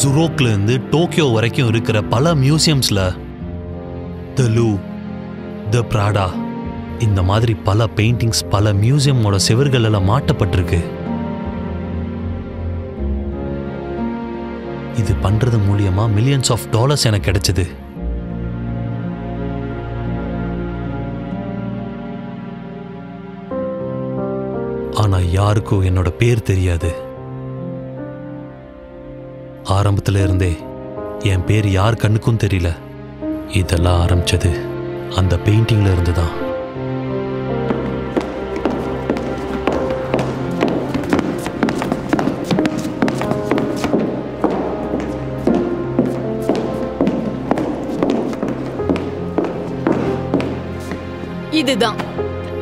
ஜுரோக்ல இருந்து டோக்கியோ வரைக்கும் இருக்கிற பல மியூசியம்ஸ்ல த லூ, த பிராடா இந்த மாதிரி பல பெயிண்டிங்ஸ் பல மியூசியமோட செவர்கள் எல்லாம் மாட்டப்பட்டிருக்கு. இது பண்றது மூலியமா மில்லியன்ஸ் ஆஃப் டாலர்ஸ் எனக்கு கிடைச்சது. ஆனா யாருக்கும் என்னோட பேர் தெரியாது. ஆரம்பத்துல இருந்தே என் பேர் யார் கண்ணுக்கும் தெரியல. இதெல்லாம் ஆரம்பிச்சது அந்த பெயிண்டிங்ல இருந்துதான்.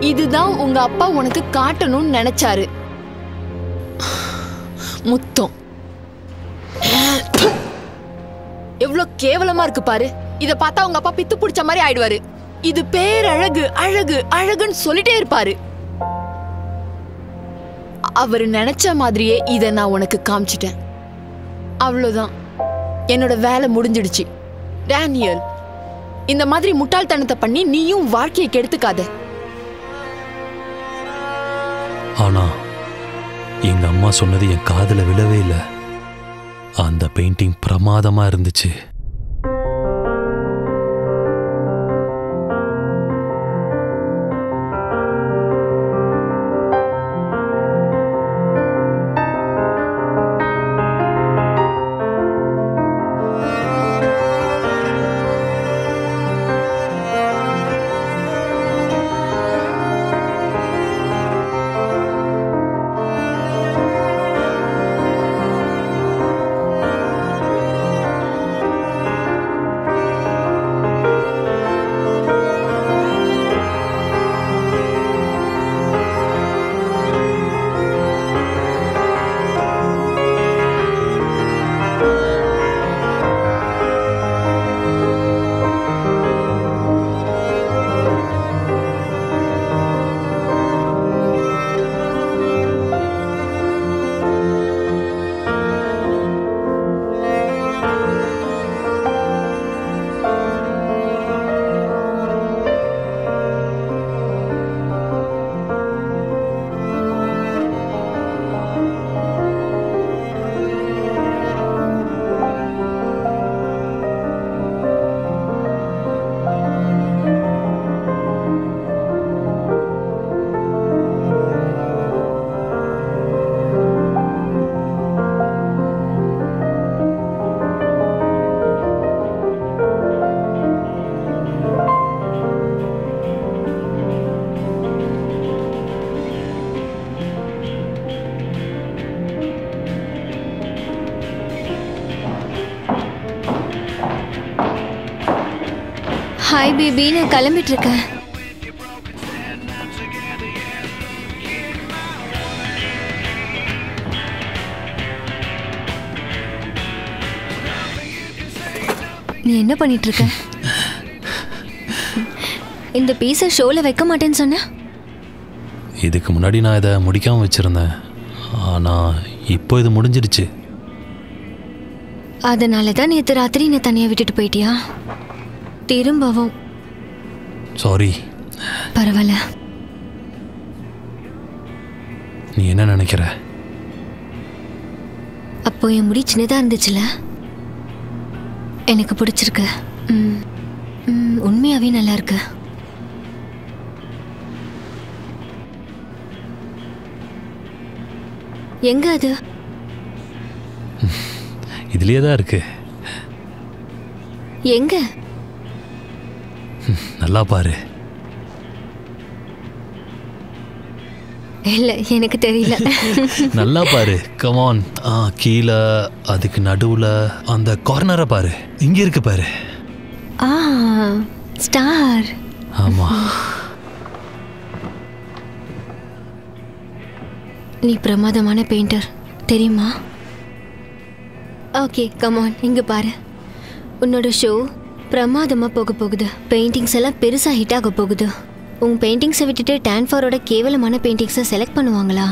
இதுதான் உங்க அப்பா உனக்கு காட்டணும்னு நினைச்சாரு. முத்தம் எவ்வளவு கேவலமா இருக்கு பாரு. இத பார்த்தா உங்க அப்பா பித்து பிடிச்ச மாதிரி ஆயிடுவாரு. இது பேரழகு அழகு அழகுன்னு சொல்லிட்டே இருப்பாரு. அவரு நினைச்ச மாதிரியே இத நான் உனக்கு காமிச்சிட்டேன். அவ்வளவுதான், என்னோட வேலை முடிஞ்சிடுச்சு. டேனியல், இந்த மாதிரி முட்டாள்தனத்தை பண்ணி நீயும் வாழ்க்கையை கெடுத்துக்காத. ஆனா எங்க அம்மா சொன்னது என் காதுல விழவே இல்லை. அந்த பெயிண்டிங் பிரமாதமா இருந்துச்சு. ஹாய் பேபி, நான் கிளம்பிட்டு இருக்கேன். நீ என்ன பண்ணிட்டு இருக்க? இந்த பீஸை ஷோல வைக்க மாட்டேன்னு சொன்ன. இதுக்கு முன்னாடி நான் இதை முடிக்காம வச்சிருந்தேன். ஆனா இப்போ இது முடிஞ்சிடுச்சு. அதனாலதான் நேற்று ராத்திரி நீ தனியா விட்டுட்டு போயிட்டியா? திரும்பவும் சாரி. பரவாயில்ல. நீ என்ன நினைக்கிற? அப்போ என் முடி சின்னதா இருந்துச்சுல, எனக்கு பிடிச்சிருக்கு. உண்மையாவே நல்லா இருக்கு. எங்க அது? இதுலயே தான் இருக்கு. எங்க? நல்லா பாரு. இல்ல, எனக்கு தெரியல. நல்லா பாரு. Come on. கீழே அதுக்கு நடுவுல அந்த கார்னரை பாரு. இங்க இருக்கு பாரு. ஸ்டார். ஆமா. நீ பிரமாதமான பெயிண்டர் தெரியுமா? ஓகே, கம் ஆன், இங்க பாரு. உன்னோட ஷோ பிரமாதமா போக போகுது. பெயிண்டிங்ஸ் எல்லாம் பெருசா ஹிட் ஆக போகுது. உங்க பெயிண்டிங்ஸை விட்டுட்டு டான்ஃபாரோட கேவலமான பெயிண்டிங்ஸை செலக்ட் பண்ணுவாங்களா?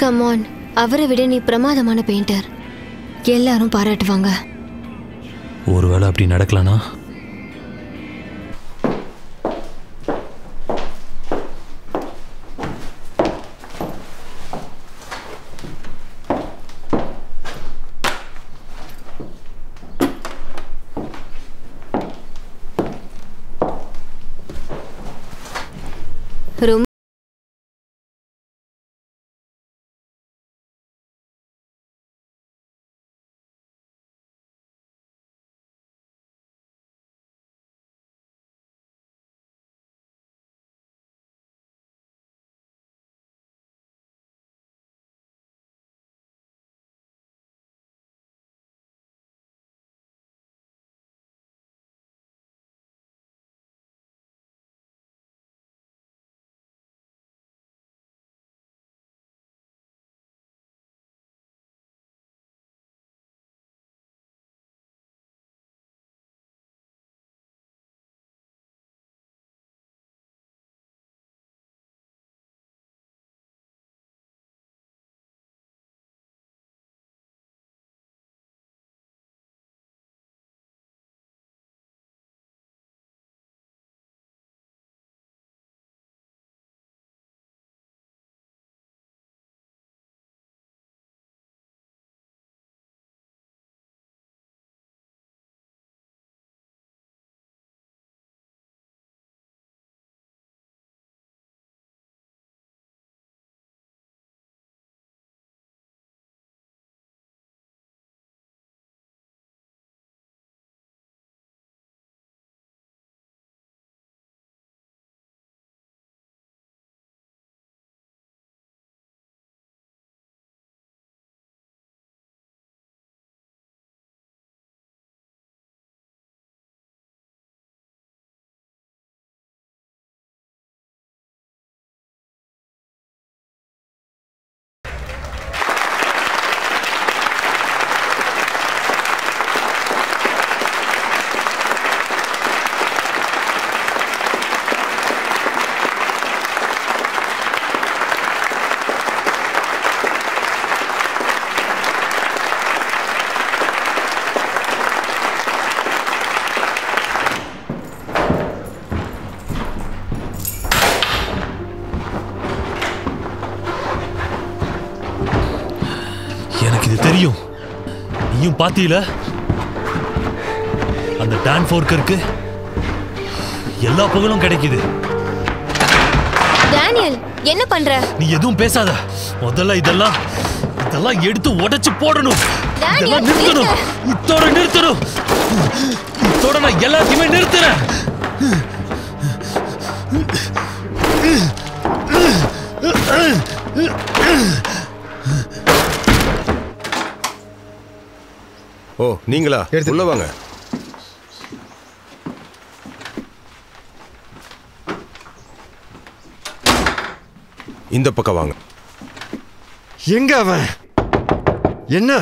கம் ஆன், அவரை விட நீ பிரமாதமான பெயிண்டர். எல்லாரும் பாராட்டுவாங்க. ஒருவேளை அப்படி நடக்கலனா? ரொம்ப இது தெரியும். நீயும் பாத்தீல அந்த டான் ஃபோர்க்கருக்கு எல்லா புகழும் கிடைக்குது. டேனியல் என்ன பண்ற? நீ எதுவும் பேசாத. முதல்ல இதெல்லாம் எடுத்து உடைச்சு போடணும். இதெல்லாம் நிறுத்தணும். இதோட நிறுத்தணும். இதோட நான் எல்லாத்தையுமே நிறுத்துறேன். ஓ நீங்களா? உள்ள வாங்க. இந்த பக்கம் வாங்க. எங்க அவன்? என்ன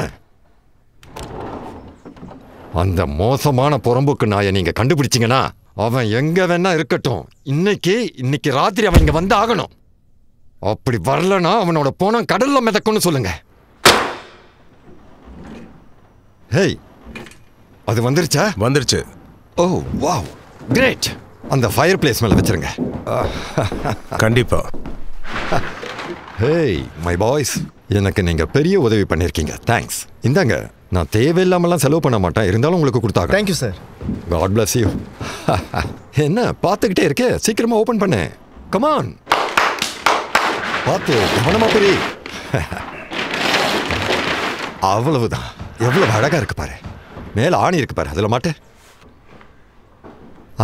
அந்த மோசமான புறம்போக்கு நாயை நீங்க கண்டுபிடிச்சீங்கன்னா அவன் எங்க வேணா இருக்கட்டும், இன்னைக்கு ராத்திரி அவன் இங்க வந்து ஆகணும். அப்படி வரலனா அவனோட போனம் கடல்ல மிதக்கும்னு சொல்லுங்க. ஹேய், அது வந்துருச்சா? வந்துருச்சு. Oh wow, great. அந்த ஃபயர் பிளேஸ் மேல வச்சிருங்க. கண்டிப்பா. ஹேய் மை பாய்ஸ், எனக்கு நீங்க பெரிய உதவி பண்ணிருக்கீங்க. தேங்க்ஸ். இந்தாங்க, நான் தேவையில்லாமலாம் செலவு பண்ண மாட்டேன், இருந்தாலும் உங்களுக்கு கொடுத்தாங்க. Thank you sir. God bless you. என்ன பார்த்துக்கிட்டே இருக்கே, சீக்கிரமா ஓபன் பண்ணு. கமான், பார்த்து கவனமா பெரிய. அவ்வளவுதான். எவ்வளவு அழகா இருக்கு பாரு. மேல ஆணி இருக்கு பாரு, அதுல மாட்டு.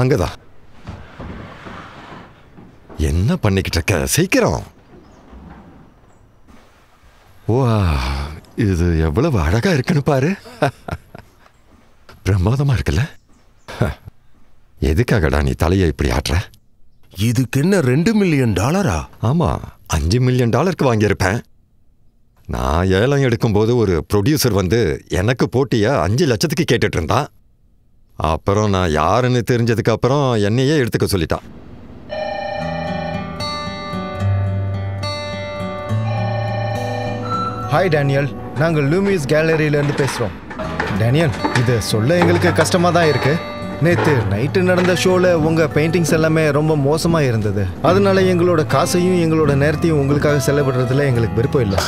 அங்கதான். என்ன பண்ணிக்கிட்டு இருக்க? சீக்கிரம். வா, இது எவ்வளவு அழகா இருக்குன்னு பாரு. பிரமாதமா இருக்குல்ல? எதுக்காகடா நீ தலையை இப்படி ஆட்டுற? இதுக்கு என்ன $2 மில்லியன்? ஆமா, $5 மில்லியன் வாங்கியிருப்பேன். நான் ஏலம் எடுக்கும்போது ஒரு ப்ரொடியூசர் வந்து எனக்கு போட்டிய 5 லட்சத்துக்கு கேட்டுட்டு இருந்தான். அப்புறம் நான் யாருன்னு தெரிஞ்சதுக்கு அப்புறம் என்னையே எடுத்துக்க சொல்லிட்டான். Hi Daniel. நாங்கள் லூமிஸ் கேலரியிலேருந்து பேசுகிறோம். டேனியல், இது சொல்ல எங்களுக்கு கஷ்டமாக தான் இருக்கு. நேற்று நைட்டு நடந்த ஷோவில் உங்கள் பெயிண்டிங்ஸ் எல்லாமே ரொம்ப மோசமாக இருந்தது. அதனால எங்களோட காசையும் எங்களோட நேரத்தையும் உங்களுக்காக செலவிடுறதுல எங்களுக்கு விருப்பம் இல்லை.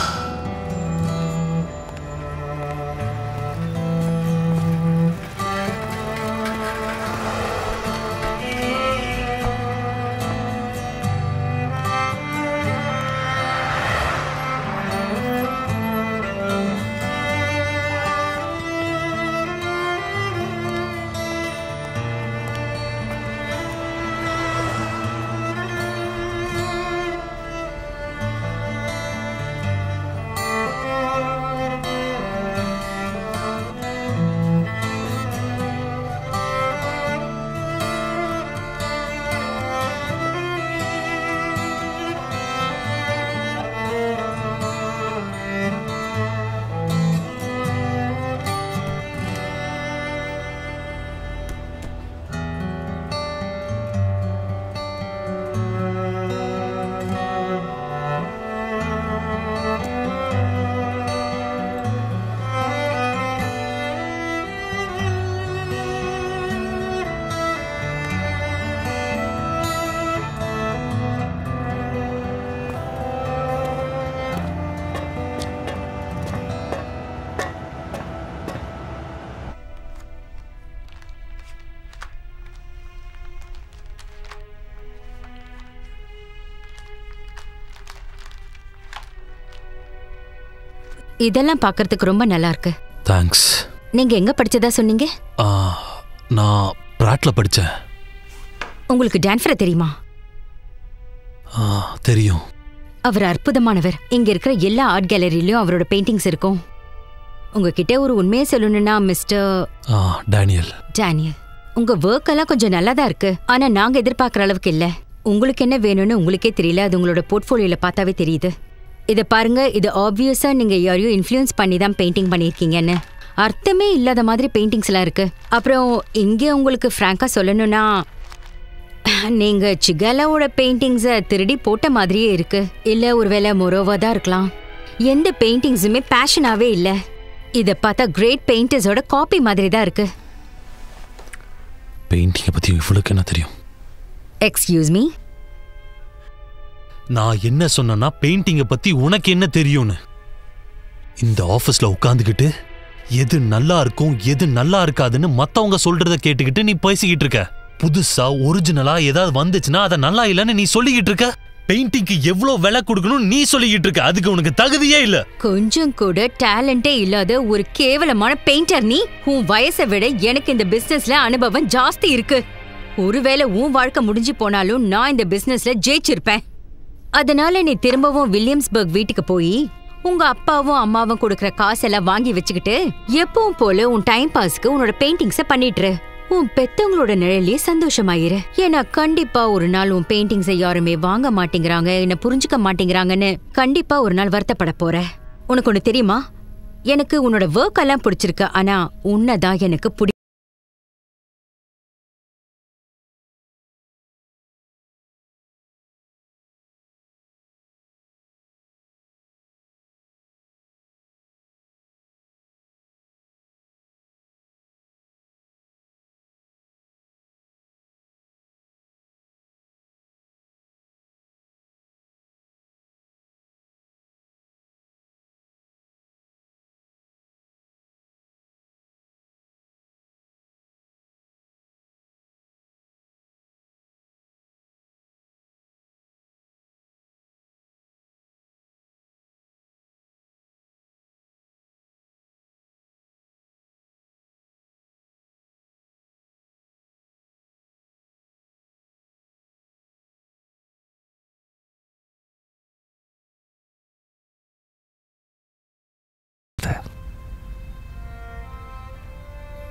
இதெல்லாம் பார்க்கறதுக்கு ரொம்ப நல்லா இருக்கு. தேங்க்ஸ். நீங்க எங்க படிச்சதா சொன்னீங்க? நான் பிராட்ல படிச்சேன். உங்களுக்கு டான்ஃபரை தெரியுமா? தெரியும். அவர் அற்புதமானவர். இங்க இருக்கிற எல்லா ஆர்ட் கேலரியிலயும் அவரோட பெயிண்டிங்ஸ் இருக்கும். உங்ககிட்ட ஒரு உண்மையை சொல்லணும்னா மிஸ்டர் டேனியல், உங்க ஒர்க் எல்லாம் கொஞ்சம் நல்லா தான் இருக்கு. ஆனா நாங்க எதிர்பார்க்குற அளவுக்கு இல்ல. உங்களுக்கு என்ன வேணும்னு உங்களுக்கே தெரியல. அது உங்களோட போர்ட்ஃபோலியோல பார்த்தாவே தெரியுது. இதை பாருங்க, இது ஆப்வியஸா நீங்க யாரையும் இன்ஃப்ளூயன்ஸ் பண்ணி தான் பெயிண்டிங் பண்ணியிருக்கீங்கன்னு. அர்த்தமே இல்லாத மாதிரி பெயிண்டிங்ஸ் எல்லாம் இருக்கு. அப்புறம் இங்கே உங்களுக்கு ஃப்ராங்கா சொல்லணும்னா, நீங்க சிகாலாவோட பெயிண்டிங்ஸை திருடி போட்ட மாதிரியே இருக்கு. இல்ல ஒருவேளை மொரோவா தான் இருக்கலாம். எந்த பெயிண்டிங்ஸுமே பேஷனாவே இல்ல. இதை பார்த்தா கிரேட் பெயிண்டர்ஸோட காப்பி மாதிரி தான் இருக்கு. பெயிண்டிங்கை பத்தி இவ்வளவுக்கு என்ன தெரியும்? எக்ஸ்கியூஸ் மீ, நான் என்ன சொன்னா பெயிண்டிங்கை பத்தி உனக்கு என்ன தெரியும்னு. இந்த ஆபீஸ்ல உட்காந்துக்கிட்டு எது நல்லா இருக்கும் எது நல்லா இருக்காதுன்னு மத்தவங்க சொல்றத கேட்டுக்கிட்டு நீ பேசிக்கிட்டு இருக்க. புதுசா ஒரிஜினலா ஏதாவது வந்துச்சுன்னா அதை நல்லா இல்லைன்னு நீ சொல்லிக்கிட்டு இருக்க. பெயிண்டிங்க்கு எவ்வளவு விலை கொடுக்கணும் நீ சொல்லிக்கிட்டு இருக்க. அதுக்கு உனக்கு தகுதியே இல்ல. கொஞ்சம் கூட டேலண்டே இல்லாத ஒரு கேவலமான பெயிண்டர் நீ. உன் வயசை விட எனக்கு இந்த பிசினஸ்ல அனுபவம் ஜாஸ்தி இருக்கு. ஒருவேளை உன் வாழ்க்கை முடிஞ்சு போனாலும் நான் இந்த பிசினஸ்ல ஜெயிச்சிருப்பேன். அதனால நீ திரும்பவும் வில்லியம்ஸ்பர்க் வீட்டுக்கு போய் உங்க அப்பாவும் அம்மாவும் கொடுக்கற காசெல்லாம் வாங்கி வச்சுக்கிட்டு எப்பவும் போல உன் டைம் பாஸ்க்கு உன்னோட பெயிண்டிங்ஸ பண்ணிட்டு உன் பெத்தவங்களோட நிழலே சந்தோஷமாயிரு. ஏன்னா கண்டிப்பா ஒரு நாள் உன் பெயிண்டிங்ஸை யாருமே வாங்க மாட்டேங்கிறாங்க, என்ன புரிஞ்சுக்க மாட்டேங்கிறாங்கன்னு கண்டிப்பா ஒரு நாள் வருத்தப்பட போற. உனக்கு ஒண்ணு தெரியுமா, எனக்கு உன்னோட ஒர்க் எல்லாம் பிடிச்சிருக்கு. ஆனா உன்னதான் எனக்கு பிடி.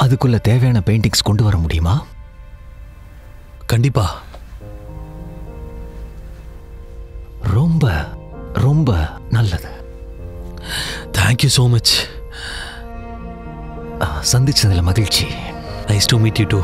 அதுக்குள்ள தேவையான பெயிண்டிங்ஸ் கொண்டு வர முடியுமா? கண்டிப்பா. ரொம்ப ரொம்ப நல்லது. Thank you so much. சந்திச்சதுல மகிழ்ச்சி. Nice to meet you two.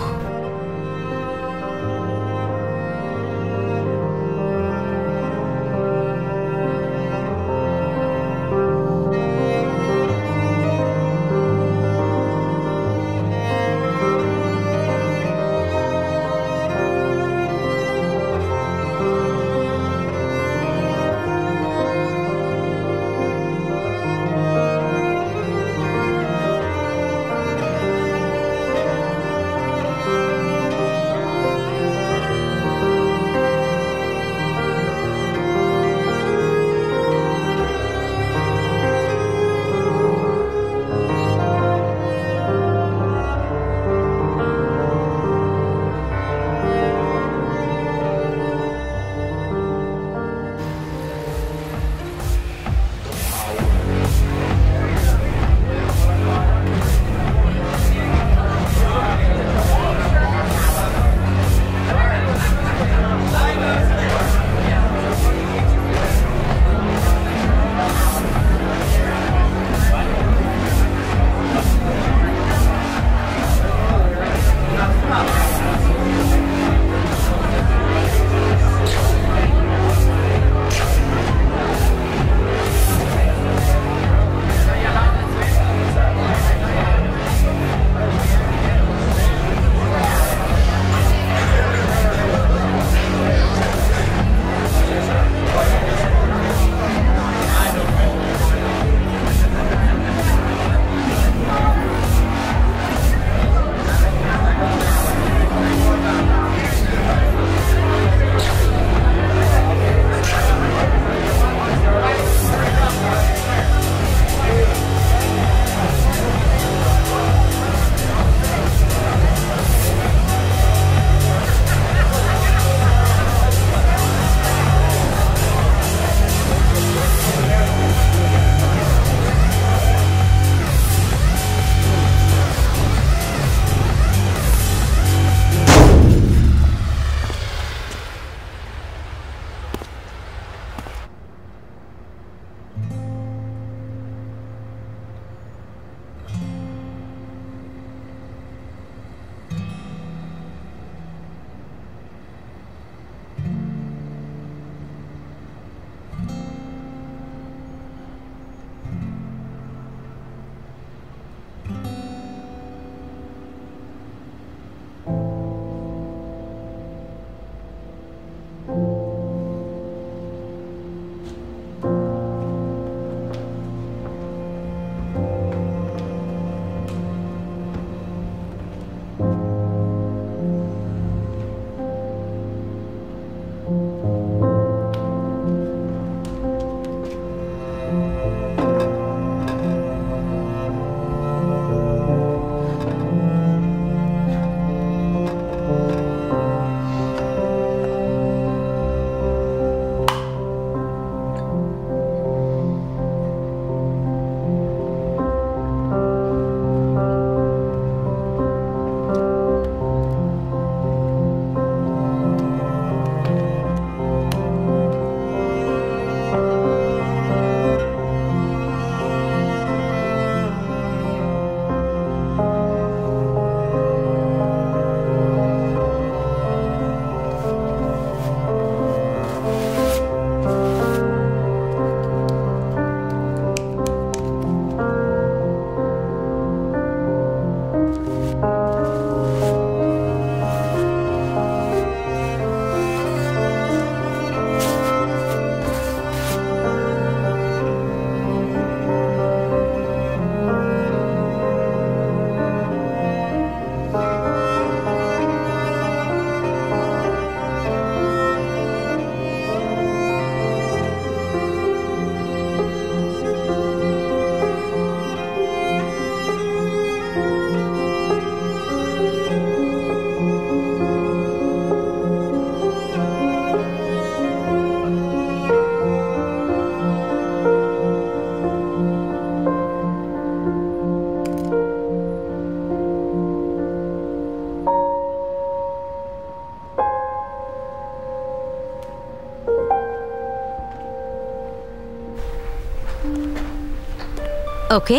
Okay,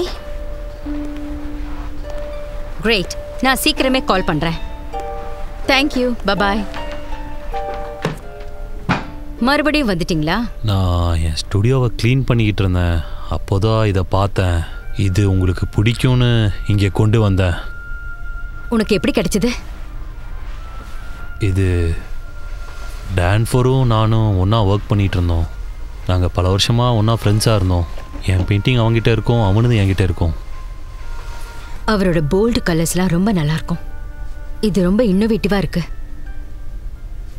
great. நான் சீக்கிரமே கால் பண்றேன். Thank you, bye bye. மறுபடியும் வந்துட்டீங்களா? நான் என் ஸ்டுடியோவை க்ளீன் பண்ணிக்கிட்டு இருந்தேன். அப்போதான் இதை பார்த்தேன். இது உங்களுக்கு பிடிக்கும்னு இங்கே கொண்டு வந்தேன். உனக்கு எப்படி கிடைச்சது? இது டான்ஃபோரும் நானும் ஒன்றா ஒர்க் பண்ணிகிட்டு இருந்தோம். நாங்கள் பல வருஷமாக ஒன்றா ஃப்ரெண்ட்ஸாக இருந்தோம். என் பெயிண்டிங் அவங்ககிட்ட இருக்கும், அவனது என்கிட்ட இருக்கும். அவரோட போல்டு கலர்ஸ்லாம் ரொம்ப நல்லா இருக்கும். இது ரொம்ப இன்னோவேட்டிவாக இருக்கு.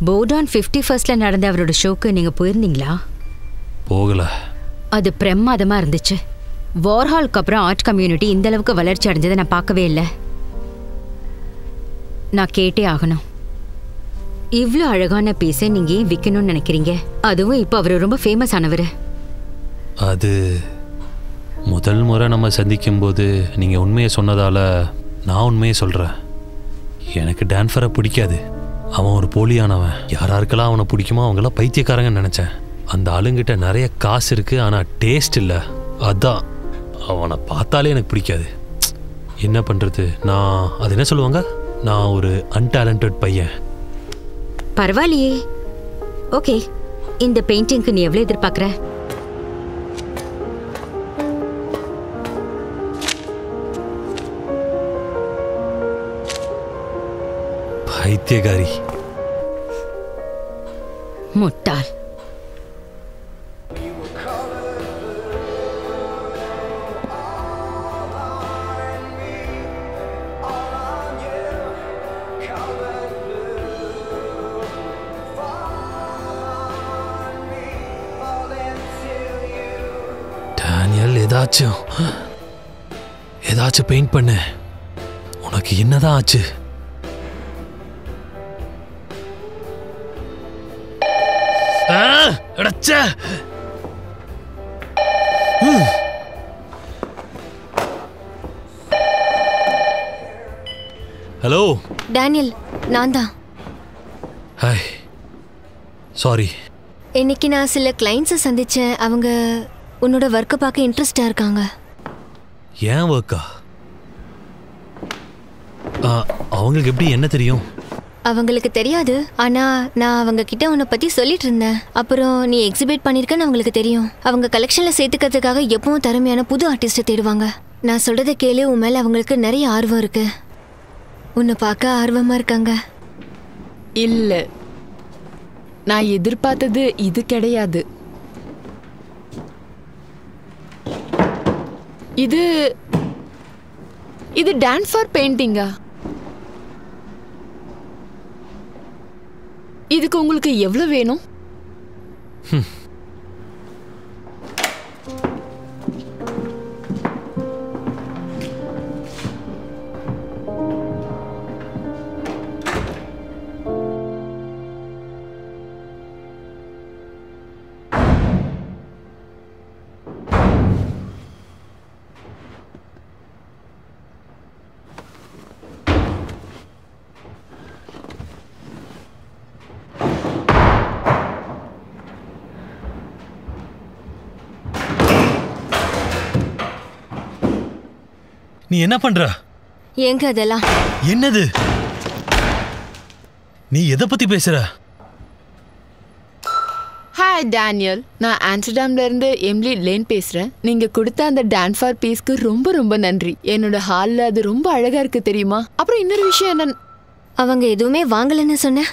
போர்டான் 51st நடந்த அவரோட ஷோக்கு நீங்கள் போயிருந்தீங்களா? போகலை. அது பிரமாதமாக இருந்துச்சு. வார்ஹாலுக்கு அப்புறம் ஆர்ட் கம்யூனிட்டி இந்த அளவுக்கு வளர்ச்சி அடைஞ்சதை நான் பார்க்கவே இல்லை. நான் கேட்டே ஆகணும். இவ்வளோ அழகான பீஸை நீங்கள் ஏன் விற்கணும்னு நினைக்கிறீங்க? அதுவும் இப்போ அவர் ரொம்ப ஃபேமஸ் ஆனவர். அது முதல் முறை நம்ம சந்திக்கும்போது நீங்கள் உண்மையை சொன்னதால் நான் உண்மையை சொல்கிறேன். எனக்கு டான்ஃபரை பிடிக்காது. அவன் ஒரு போலியானவன். யாராருக்கெல்லாம் அவனை பிடிக்குமோ அவங்களாம் பைத்தியக்காரங்கன்னு நினச்சேன். அந்த ஆளுங்கிட்ட நிறைய காசு இருக்குது, ஆனால் டேஸ்ட் இல்லை. அதான் அவனை பார்த்தாலே எனக்கு பிடிக்காது. என்ன பண்ணுறது? நான் அது என்ன சொல்லுவாங்க, நான் ஒரு அன்டேலண்டட் பையன். பரவாயில்லையே. ஓகே, இந்த பெயிண்டிங்க்கு நீ எவ்வளோ எதிர்பார்க்குற? பைத்தியக்காரி, முட்டாள். டேனியல், ஏதாச்சும் பெயிண்ட் பண்ணு. உனக்கு என்னதான் ஆச்சு? ஹலோ டேனியல், நான் தான். Hi, sorry. இன்னைக்கு நான் சில கிளைண்ட்ஸை சந்திச்சேன். அவங்க உன்னோட ஒர்க்கை பார்க்க இன்ட்ரெஸ்டாக இருக்காங்க. ஏன் ஒர்க்கா? அவங்களுக்கு எப்படி என்ன தெரியும்? அவங்களுக்கு தெரியாது, ஆனா நான் அவங்க கிட்ட உன்னை பத்தி சொல்லிட்டு இருந்தேன். அப்புறம் நீ எக்ஸிபிட் பண்ணிருக்கன்னு அவங்களுக்கு தெரியும். அவங்க கலெக்ஷன்ல சேர்த்துக்கிறதுக்காக எப்பவும் திறமையான புது ஆர்டிஸ்ட தேடுவாங்க. நான் சொல்றதை கேளு, உன் மேல அவங்களுக்கு நிறைய ஆர்வம் இருக்கு. உன்னை பார்க்க ஆர்வமா இருக்காங்க. இல்ல, நான் எதிர்பார்த்தது இது கிடையாது. இது டான்ஃபார் பெயிண்டிங்கா? இதுக்கு உங்களுக்கு எவ்வளவு வேணும்? நீ என்ன பண்ற? எங்க அதெல்லாம்? என்னது? நீ எதை பத்தி பேசுற? ஹாய் டேனியல், நான் ஆம்ஸ்டர்டாம்ல இருந்து எம்லி லேன் பேசுறேன். நீங்க கொடுத்த அந்த டான்ஃபார் பீஸ்க்கு ரொம்ப ரொம்ப நன்றி. என்னோட ஹால்ல அது ரொம்ப அழகா இருக்கு தெரியுமா? அப்புறம் இன்னொரு விஷயம் என்ன, அவங்க எதுவுமே வாங்கலன்னு சொன்ன.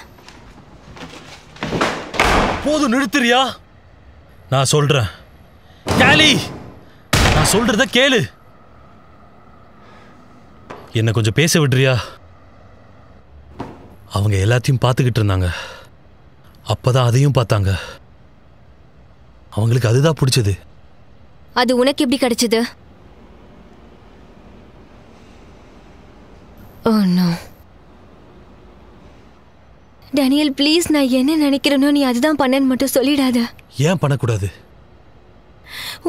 போதும், நிறுத்துறியா? நான் சொல்றேன் கேலி, நான் சொல்றத கேளு. என்ன கொஞ்சம் பேச விடுறியா? அவங்க எல்லாத்தையும் பார்த்துக்கிட்டு இருந்தாங்க. அப்பதான் அதையும் பார்த்தாங்க. அவங்களுக்கு அதுதான் பிடிச்சது. அது உனக்கு எப்படி கிடைச்சது? ஓ நோ டேனியல், ப்ளீஸ், நான் என்ன நினைக்கிறேனோ நீ அதுதான் பண்ணன்னு மட்டும் சொல்லிடாத. ஏன் பண்ணக்கூடாது?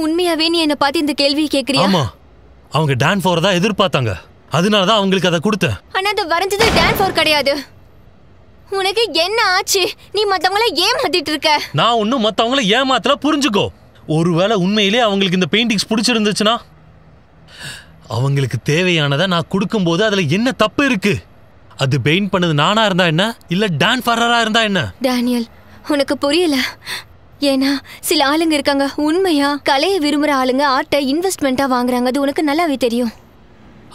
உண்மையாவே நீ என்ன பார்த்து இந்த கேள்வி கேட்கறியா? ஆமா, அவங்க டான்ஃபார் தான் எதிர்பார்த்தாங்க. அதனாலதான் அவங்களுக்கு அதை கொடுத்தேன். ஆனா அது வரைஞ்சது டான்ஃபார் கிடையாது. உனக்கு என்ன ஆச்சு? நீ மத்தவங்கள ஏமாத்திட்டு இருக்க. நான் ஒன்னும் மத்தவங்கள ஏமாத்தல, புரிஞ்சுக்கோ. ஒருவேளை உண்மையிலே அவங்களுக்கு இந்த பெயிண்டிங்ஸ் பிடிச்சிருந்துச்சுன்னா அவங்களுக்கு தேவையானதை நான் கொடுக்கும்போது அதுல என்ன தப்பு இருக்கு? அது பெயிண்ட் பண்ணது நானா இருந்தா என்ன, இல்ல டான் ஃபர்ரரா இருந்தா என்ன? டேனியல், உனக்கு புரியல. ஏன்னா சில ஆளுங்க இருக்காங்க, உண்மையா கலையை விரும்புற ஆளுங்க ஆர்ட்டை இன்வெஸ்ட்மெண்ட்டா வாங்குறாங்க. அது உனக்கு நல்லாவே தெரியும்.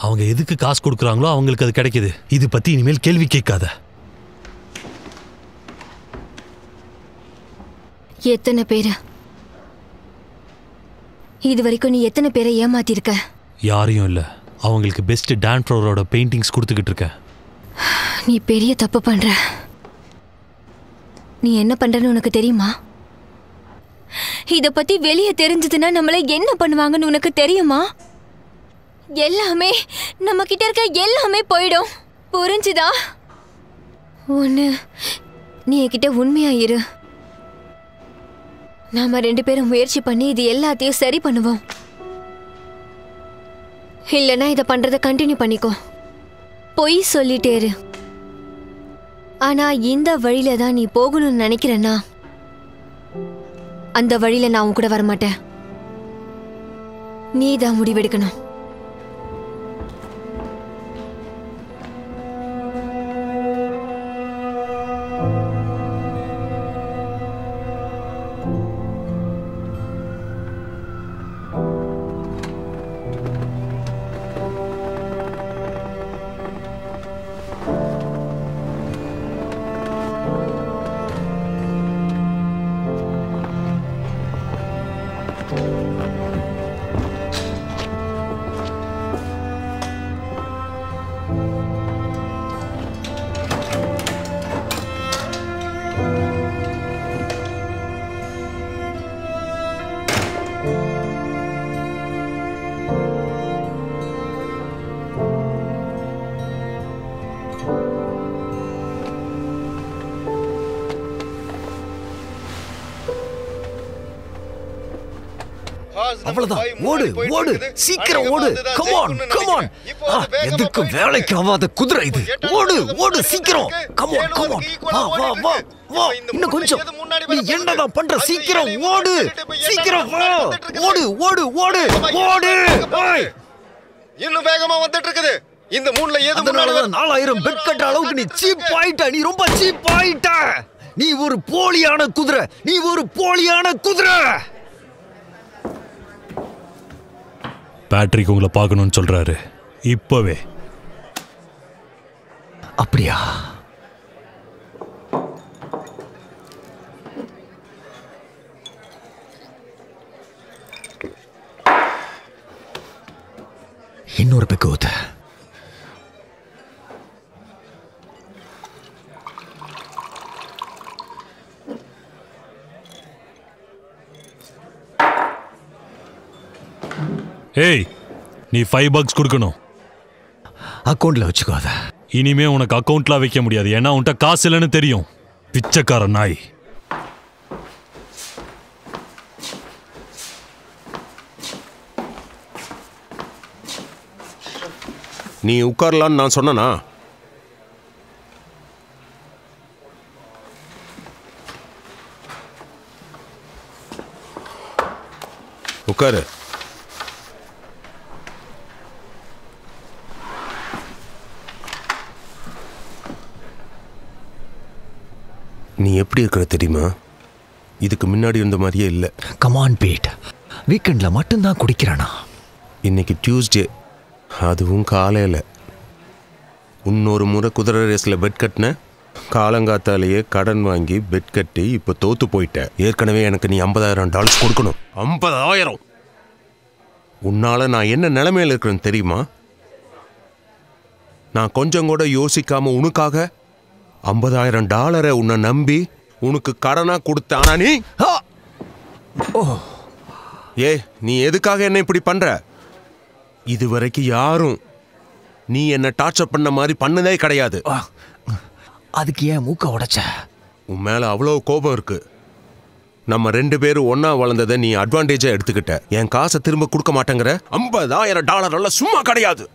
அவங்க எதுக்கு காசு கொடுக்குறாங்களோ அவங்களுக்கு அது கிடைக்குது. இது பத்தி இனிமேல் கேள்வி கேட்காத. எத்தனை பேரு இது வரைக்கும் நீ எத்தனை பேரை ஏமாத்திருக்க? யாரையும் இல்ல. அவங்களுக்கு பெஸ்ட் டான் ஃப்ளோரோட பெயிண்டிங்ஸ் கொடுத்துக்கிட்டு இருக்கேன். நீ பெரிய தப்பு பண்ற. நீ என்ன பண்றன்னு உனக்கு தெரியுமா? இத பத்தி வெளியே தெரிஞ்சதுன்னா நம்மள என்ன பண்ணுவாங்கன்னு உனக்கு தெரியுமா? எல்லாமே நம்ம கிட்ட இருக்க எல்லாமே போயிடும். புரிஞ்சுதா? ஒண்ணு நீ என்கிட்ட உண்மையா இரு. நாம 2 பேரும் முயற்சி பண்ணி இது எல்லாத்தையும் சரி பண்ணுவோம். இல்லைன்னா இதை பண்றதை கண்டினியூ பண்ணிக்கோ. பொய் சொல்லிட்டே இரு. ஆனா இந்த வழியில தான் நீ போகணும்னு நினைக்கிறேன்னா அந்த வழியில நான் உன் கூட வரமாட்டேன். நீ தான் முடிவெடுக்கணும். அவ்வளவுதான். ஓடு ஓடு, சீக்கிரம் ஓடு. Come on come on. எதுக்கு வேலைக்கு ஆகாத குதிரை இது. ஓடு ஓடு சீக்கிரம். Come on come on. வா வா வா வா. இன்னும் கொஞ்சம். நீ என்னதான் பண்ற? சீக்கிரம் ஓடு. சீக்கிரம் வா. ஓடு ஓடு ஓடு ஓடு. இன்னும் வேகமா வந்துட்டு இருக்குது. இந்த மூணுல ஏது முன்னாடி 4000 பெட் கட்ட அளவுக்கு நீ சீப் ஆயிட்ட. நீ ரொம்ப சீப் ஆயிட்ட. நீ ஒரு போலியான குதிரை. நீ ஒரு போலியான குதிரை. பேட்ரிக் உங்களை பார்க்கணும்னு சொல்றாரு இப்பவே. அப்படியா? இன்னொரு பெக்கு ஊத்து. ஏய், நீ $5 கொடுக்கணும். அக்கௌண்ட்ல வச்சுக்கோத. இனிமே உனக்கு அக்கௌண்ட்ல வைக்க முடியாது. ஏன்னா உன்கிட்ட காசு இல்லைன்னு தெரியும். பிச்சைக்கார நாய். நீ உட்காரலான்னு நான் சொன்னனா? உட்காரு. நீ எப்படி இருக்கிற தெரியுமா? இதுக்கு முன்னாடி இருந்த மாதிரியே இல்லை. Come on Pete. வீக்கெண்டில் மட்டும்தான் குடிக்கிறானா? இன்னைக்கு டியூஸ்டே, அதுவும் காலையில். இன்னொரு முறை குதிரை ரேஸில் பெட் கட்டினேன். காலங்காத்தாலேயே கடன் வாங்கி பெட் கட்டி இப்போ தோத்து போயிட்டேன். ஏற்கனவே எனக்கு நீ $50,000 கொடுக்கணும். 50,000. உன்னால நான் என்ன நிலைமையில் இருக்கிறேன்னு தெரியுமா? நான் கொஞ்சம் கூட யோசிக்காம உனக்காக $50,000 உன்னை நம்பி உனக்கு கடனா கொடுத்த. ஆனா நீ நீ எதுக்காக என்ன இப்படி பண்ற? இதுவரைக்கும் யாரும் நீ என்ன டார்ச்சர் பண்ண மாதிரி பண்ணதே கிடையாது. அதுக்கு ஏன் மூக்க உடைச்ச? உன் மேல அவ்வளவு கோபம் இருக்கு. நம்ம 2 பேரும் ஒன்னா வளர்ந்ததை நீ அட்வான்டேஜா எடுத்துக்கிட்ட. என் காசை திரும்ப கொடுக்க மாட்டேங்கிற. $50,000 சும்மா கிடையாது.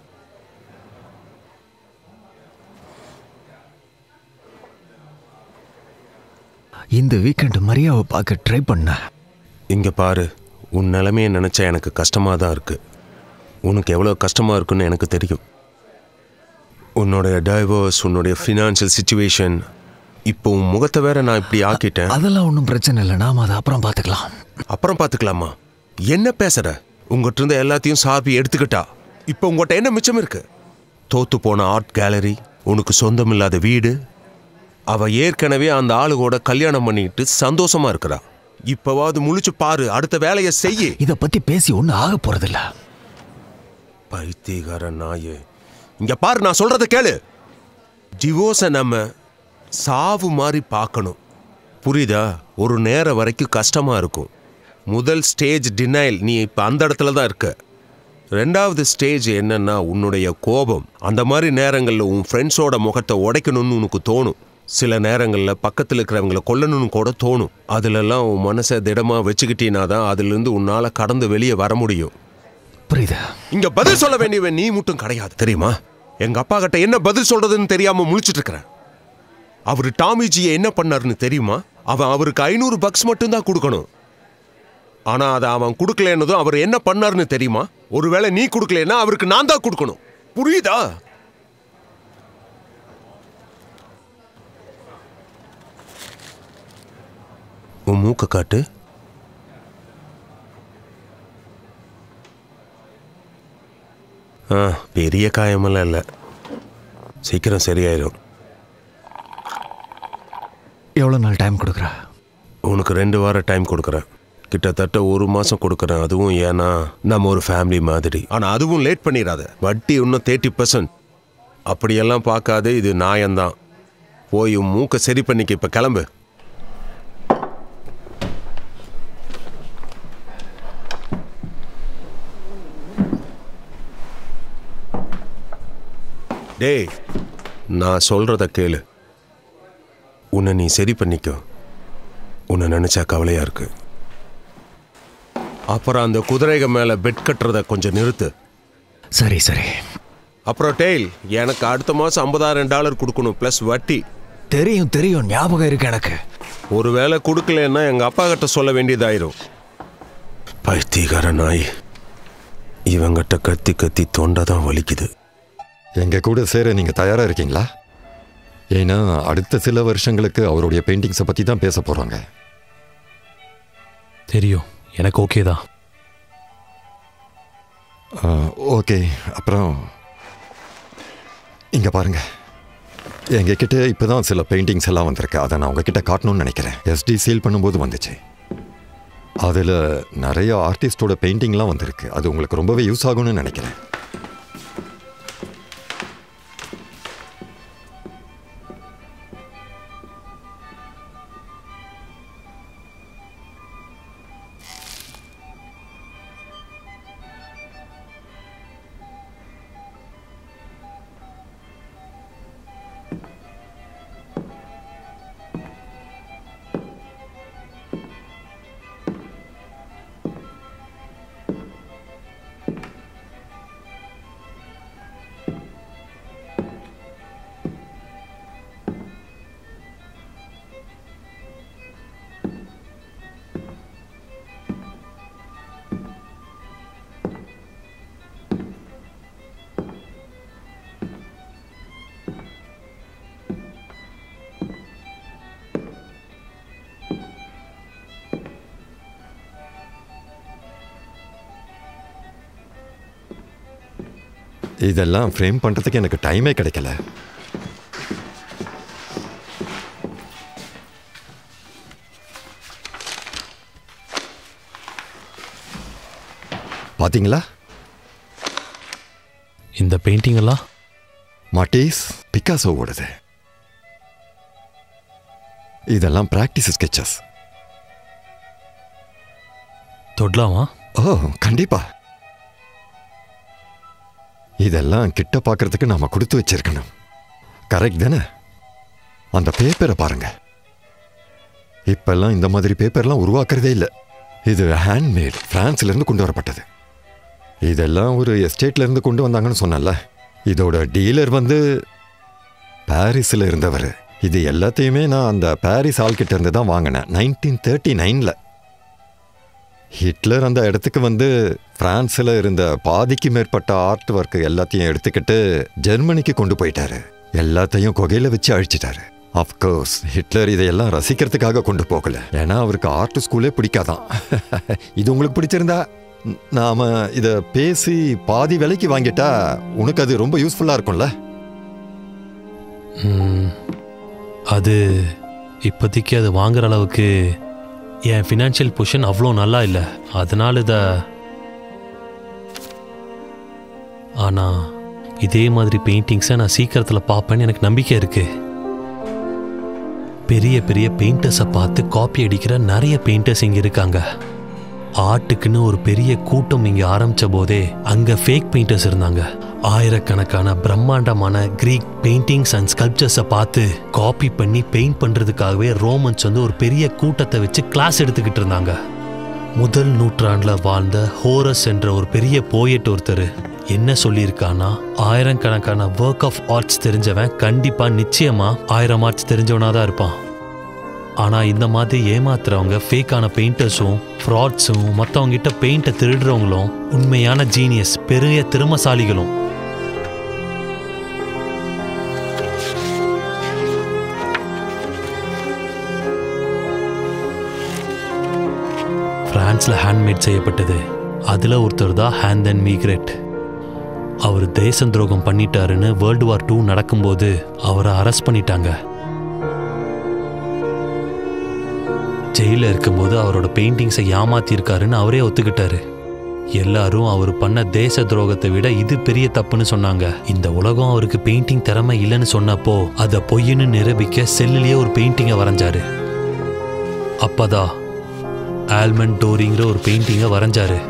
இந்த வீக்கெண்ட் மரியாவை பார்க்க ட்ரை பண்ண. இங்க பாரு, உன் நிலைமையை நினைச்சா எனக்கு கஷ்டமா தான் இருக்கு. உனக்கு எவ்வளோ கஷ்டமாக இருக்குன்னு எனக்கு தெரியும். உன்னுடைய டைவர்ஸ், உன்னுடைய ஃபினான்ஷியல் சிச்சுவேஷன், இப்போ உன் முகத்தை வேற நான் இப்படி ஆக்கிட்டேன். அதெல்லாம் ஒன்றும் பிரச்சனை இல்லை, நாம அதை அப்புறம் பார்த்துக்கலாம். அப்புறம் பார்த்துக்கலாமா? என்ன பேசுற? உங்ககிட்ட இருந்த எல்லாத்தையும் சார்பி எடுத்துக்கிட்டா இப்போ உங்கள்கிட்ட என்ன மிச்சம் இருக்கு? தோத்து போன ஆர்ட் கேலரி, உனக்கு சொந்தமில்லாத வீடு. அவ ஏற்கனவே அந்த ஆளுகோட கல்யாணம் பண்ணிட்டு சந்தோஷமா இருக்கிறா. இப்பவாவது முழிச்சு பாரு, அடுத்த வேலையை செய்ய. இதை பத்தி பேசி ஒன்றும் ஆக போறதில்ல. பைத்தியக்கார நாயே, இங்க பாரு, நான் சொல்றத கேளு. டிவோர்ஸை நம்ம சாவு மாதிரி பார்க்கணும், புரியுதா? ஒரு நேரம் வரைக்கும் கஷ்டமா இருக்கும். முதல் ஸ்டேஜ் டினைல், நீ இப்ப அந்த இடத்துல தான் இருக்க. ரெண்டாவது ஸ்டேஜ் என்னன்னா உன்னுடைய கோபம். அந்த மாதிரி நேரங்களில் உன் ஃப்ரெண்ட்ஸோட முகத்தை உடைக்கணும்னு உனக்கு தோணும். சில நேரங்களில் பக்கத்தில் இருக்கிறவங்களை கொல்லணும்னு கூட தோணும். அதுலெல்லாம் உன் மனசை திடமா வச்சுக்கிட்டீனா தான் அதுலேருந்து உன்னால கடந்து வெளியே வர முடியும். புரியுதா? இங்க பதில் சொல்ல வேண்டியவன் நீ மட்டும் கிடையாது, தெரியுமா? எங்க அப்பா கிட்ட என்ன பதில் சொல்றதுன்னு தெரியாம முழிச்சிட்டு இருக்கிறேன். அவரு டாமிஜியை என்ன பண்ணாருன்னு தெரியுமா? அவருக்கு $500 மட்டும்தான் கொடுக்கணும். ஆனா அதை அவன் கொடுக்கலன்னதும் அவர் என்ன பண்ணாருன்னு தெரியுமா? ஒருவேளை நீ கொடுக்கலன்னா அவருக்கு நான் தான் கொடுக்கணும், புரியுதா? உன் மூக்க காட்டு. பெரிய காயமெல்லாம் இல்லை, சீக்கிரம் சரியாயிடும். எவ்வளோ நாள் டைம் கொடுக்குற? உனக்கு 2 வாரம் டைம் கொடுக்குறேன். கிட்டத்தட்ட 1 மாதம் கொடுக்குறேன். அதுவும் ஏன்னா நம்ம ஒரு ஃபேமிலி மாதிரி. ஆனால் அதுவும் லேட் பண்ணிடாத. வட்டி இன்னும் 30%. அப்படியெல்லாம் பார்க்காது, இது நியாயம்தான். போய் உன் மூக்கை சரி பண்ணிக்க. இப்போ கிளம்பு. டேய், நான் சொல்றத கேளு. உன்னை நீ சரி பண்ணிக்கோ. உன்னை நினைச்சா கவலையா இருக்கு. அப்புறம் அந்த குதிரைகள் மேல பெட் கட்டுறத கொஞ்சம் நிறுத்து. சரி சரி. அப்புறம் டெய்ல், எனக்கு அடுத்த மாசம் $50,000 கொடுக்கணும் பிளஸ் வட்டி. தெரியும் தெரியும், ஞாபகம் இருக்கு எனக்கு. ஒருவேளை கொடுக்கலன்னா எங்க அப்பா கிட்ட சொல்ல வேண்டியதாயிரும். பைத்தியக்கார நாய், இவங்கிட்ட கத்தி கத்தி தொண்டை வலிக்குது. எங்க கூட சேர நீங்க தயாரா இருக்கீங்களா? ஏன்னா அடுத்த சில வருஷங்களுக்கு அவருடைய பெயிண்டிங்ஸை பத்தி தான் பேச போறாங்க. தெரியும், எனக்கு ஓகே தான். ஓகே. அப்புறம் இங்க பாருங்க, எங்ககிட்ட இப்போதான் சில பெயிண்டிங்ஸ் எல்லாம் வந்திருக்கு. அதை நான் உங்ககிட்ட காட்டணும்னு நினைக்கிறேன். SD சேல் பண்ணும்போது வந்துச்சு. அதில் நிறைய ஆர்டிஸ்டோட பெயிண்டிங்லாம் வந்திருக்கு. அது உங்களுக்கு ரொம்பவே யூஸ் ஆகும்னு நினைக்கிறேன். இதெல்லாம் ஃப்ரேம் பண்ணுறதுக்கு எனக்கு டைமே கிடைக்கல. பாத்தீங்களா? இந்த பெயிண்டிங் எல்லாம் மாட்டீஸ் பிக்காசோ ஓடுது. இதெல்லாம் பிராக்டிஸ் ஸ்கெச்சஸ். தொடலாமா? ஓ கண்டிப்பா. இதெல்லாம் கிட்ட பார்க்கறதுக்கு நாம கொடுத்து வச்சிருக்கணும். கரெக்ட் தானே? அந்த பேப்பரை பாருங்க. இப்பெல்லாம் இந்த மாதிரி பேப்பர்லாம் உருவாக்குறதே இல்லை. இது ஹேண்ட்மேட், பிரான்ஸ்ல இருந்து கொண்டு வரப்பட்டது. இதெல்லாம் ஒரு எஸ்டேட்ல இருந்து கொண்டு வந்தாங்கன்னு சொன்னல. இதோட டீலர் வந்து பாரிஸ்ல இருந்தவர். இது எல்லாத்தையுமே நான் அந்த பாரிஸ் ஆள்கிட்ட இருந்து தான் வாங்கினேன் 1939ல. ஹிட்லர் அந்த இடத்துக்கு வந்து பிரான்ஸில் இருந்த பாதிக்கு மேற்பட்ட ஆர்ட் ஒர்க் எல்லாத்தையும் எடுத்துக்கிட்டு ஜெர்மனிக்கு கொண்டு போயிட்டாரு. எல்லாத்தையும் குகையில வச்சு அழிச்சிட்டாரு. அஃப்கோர்ஸ் ஹிட்லர் இதையெல்லாம் ரசிக்கிறதுக்காக கொண்டு போகல, ஏன்னா அவருக்கு ஆர்ட் ஸ்கூலே பிடிக்காதான். இது உங்களுக்கு பிடிச்சிருந்தா நாம இத பேசி பாதி விலைக்கு வாங்கிட்டா உனக்கு அது ரொம்ப யூஸ்ஃபுல்லா இருக்கும்ல. அது இப்போதைக்கு அது வாங்குற அளவுக்கு என் ஃபினான்ஷியல் பொசிஷன் அவ்வளோ நல்லா இல்லை, அதனால ஆனால் இதே மாதிரி பெயிண்டிங்ஸை நான் சீக்கிரத்தில் பார்ப்பேன்னு எனக்கு நம்பிக்கை இருக்கு. பெரிய பெரிய பெயிண்டர்ஸை பார்த்து காப்பி அடிக்கிற நிறைய பெயிண்டர்ஸ் இங்கே இருக்காங்க. ஆர்ட்டுக்குன்னு ஒரு பெரிய கூட்டம் இங்கே ஆரம்பித்த போதே அங்கே ஃபேக் பெயிண்டர்ஸ் இருந்தாங்க. ஆயிரக்கணக்கான பிரம்மாண்டமான கிரீக் பெயிண்டிங்ஸ் அண்ட் ஸ்கல்ப்சர்ஸை பார்த்து காப்பி பண்ணி பெயிண்ட் பண்ணுறதுக்காகவே ரோமன்ஸ் வந்து ஒரு பெரிய கூட்டத்தை வச்சு கிளாஸ் எடுத்துக்கிட்டு இருந்தாங்க. முதல் நூற்றாண்டில் வாழ்ந்த ஹோரஸ் என்ற ஒரு பெரிய போயட் ஒருத்தர் என்ன சொல்லியிருக்கானா, ஆயிரக்கணக்கான ஒர்க் ஆஃப் ஆர்ட்ஸ் தெரிஞ்சவன் கண்டிப்பாக நிச்சயமாக 1000 ஆர்ட்ஸ் தெரிஞ்சவனாக தான் இருப்பான். ஆனால் இந்த மாதிரி ஏமாத்துறவங்க ஃபேக்கான பெயிண்டர்ஸும் ஃப்ராட்ஸும் மற்றவங்கிட்ட பெயிண்டை திருடுறவங்களும் உண்மையான ஜீனியஸ் பெரிய திறமசாலிகளும். பிரான்ஸ்ல ஹேண்ட்மேட் செய்யப்பட்டது. அதுல ஒருத்தர் தான் ஹேந்தன் மீக்ரெட். அவர் தேச துரோகம் பண்ணிட்டாருன்னு வேர்ல்டு வார் 2 நடக்கும்போது அவரை அரெஸ்ட் பண்ணிட்டாங்க. ஜெயிலில் இருக்கும்போது அவரோட பெயிண்டிங்ஸை ஏமாத்திருக்காருன்னு அவரே ஒத்துக்கிட்டாரு. எல்லாரும் அவர் பண்ண தேச துரோகத்தை விட இது பெரிய தப்புன்னு சொன்னாங்க. இந்த உலகம் அவருக்கு பெயிண்டிங் திறமை இல்லைன்னு சொன்னப்போ அதை பொய்ன்னு நிரூபிக்க செல்லிலேயே ஒரு பெயிண்டிங்கை வரைஞ்சாரு. அப்பதான் ஆல்மண்ட் டோரிங்கிற ஒரு பெயிண்டிங்கை வரைஞ்சாரு.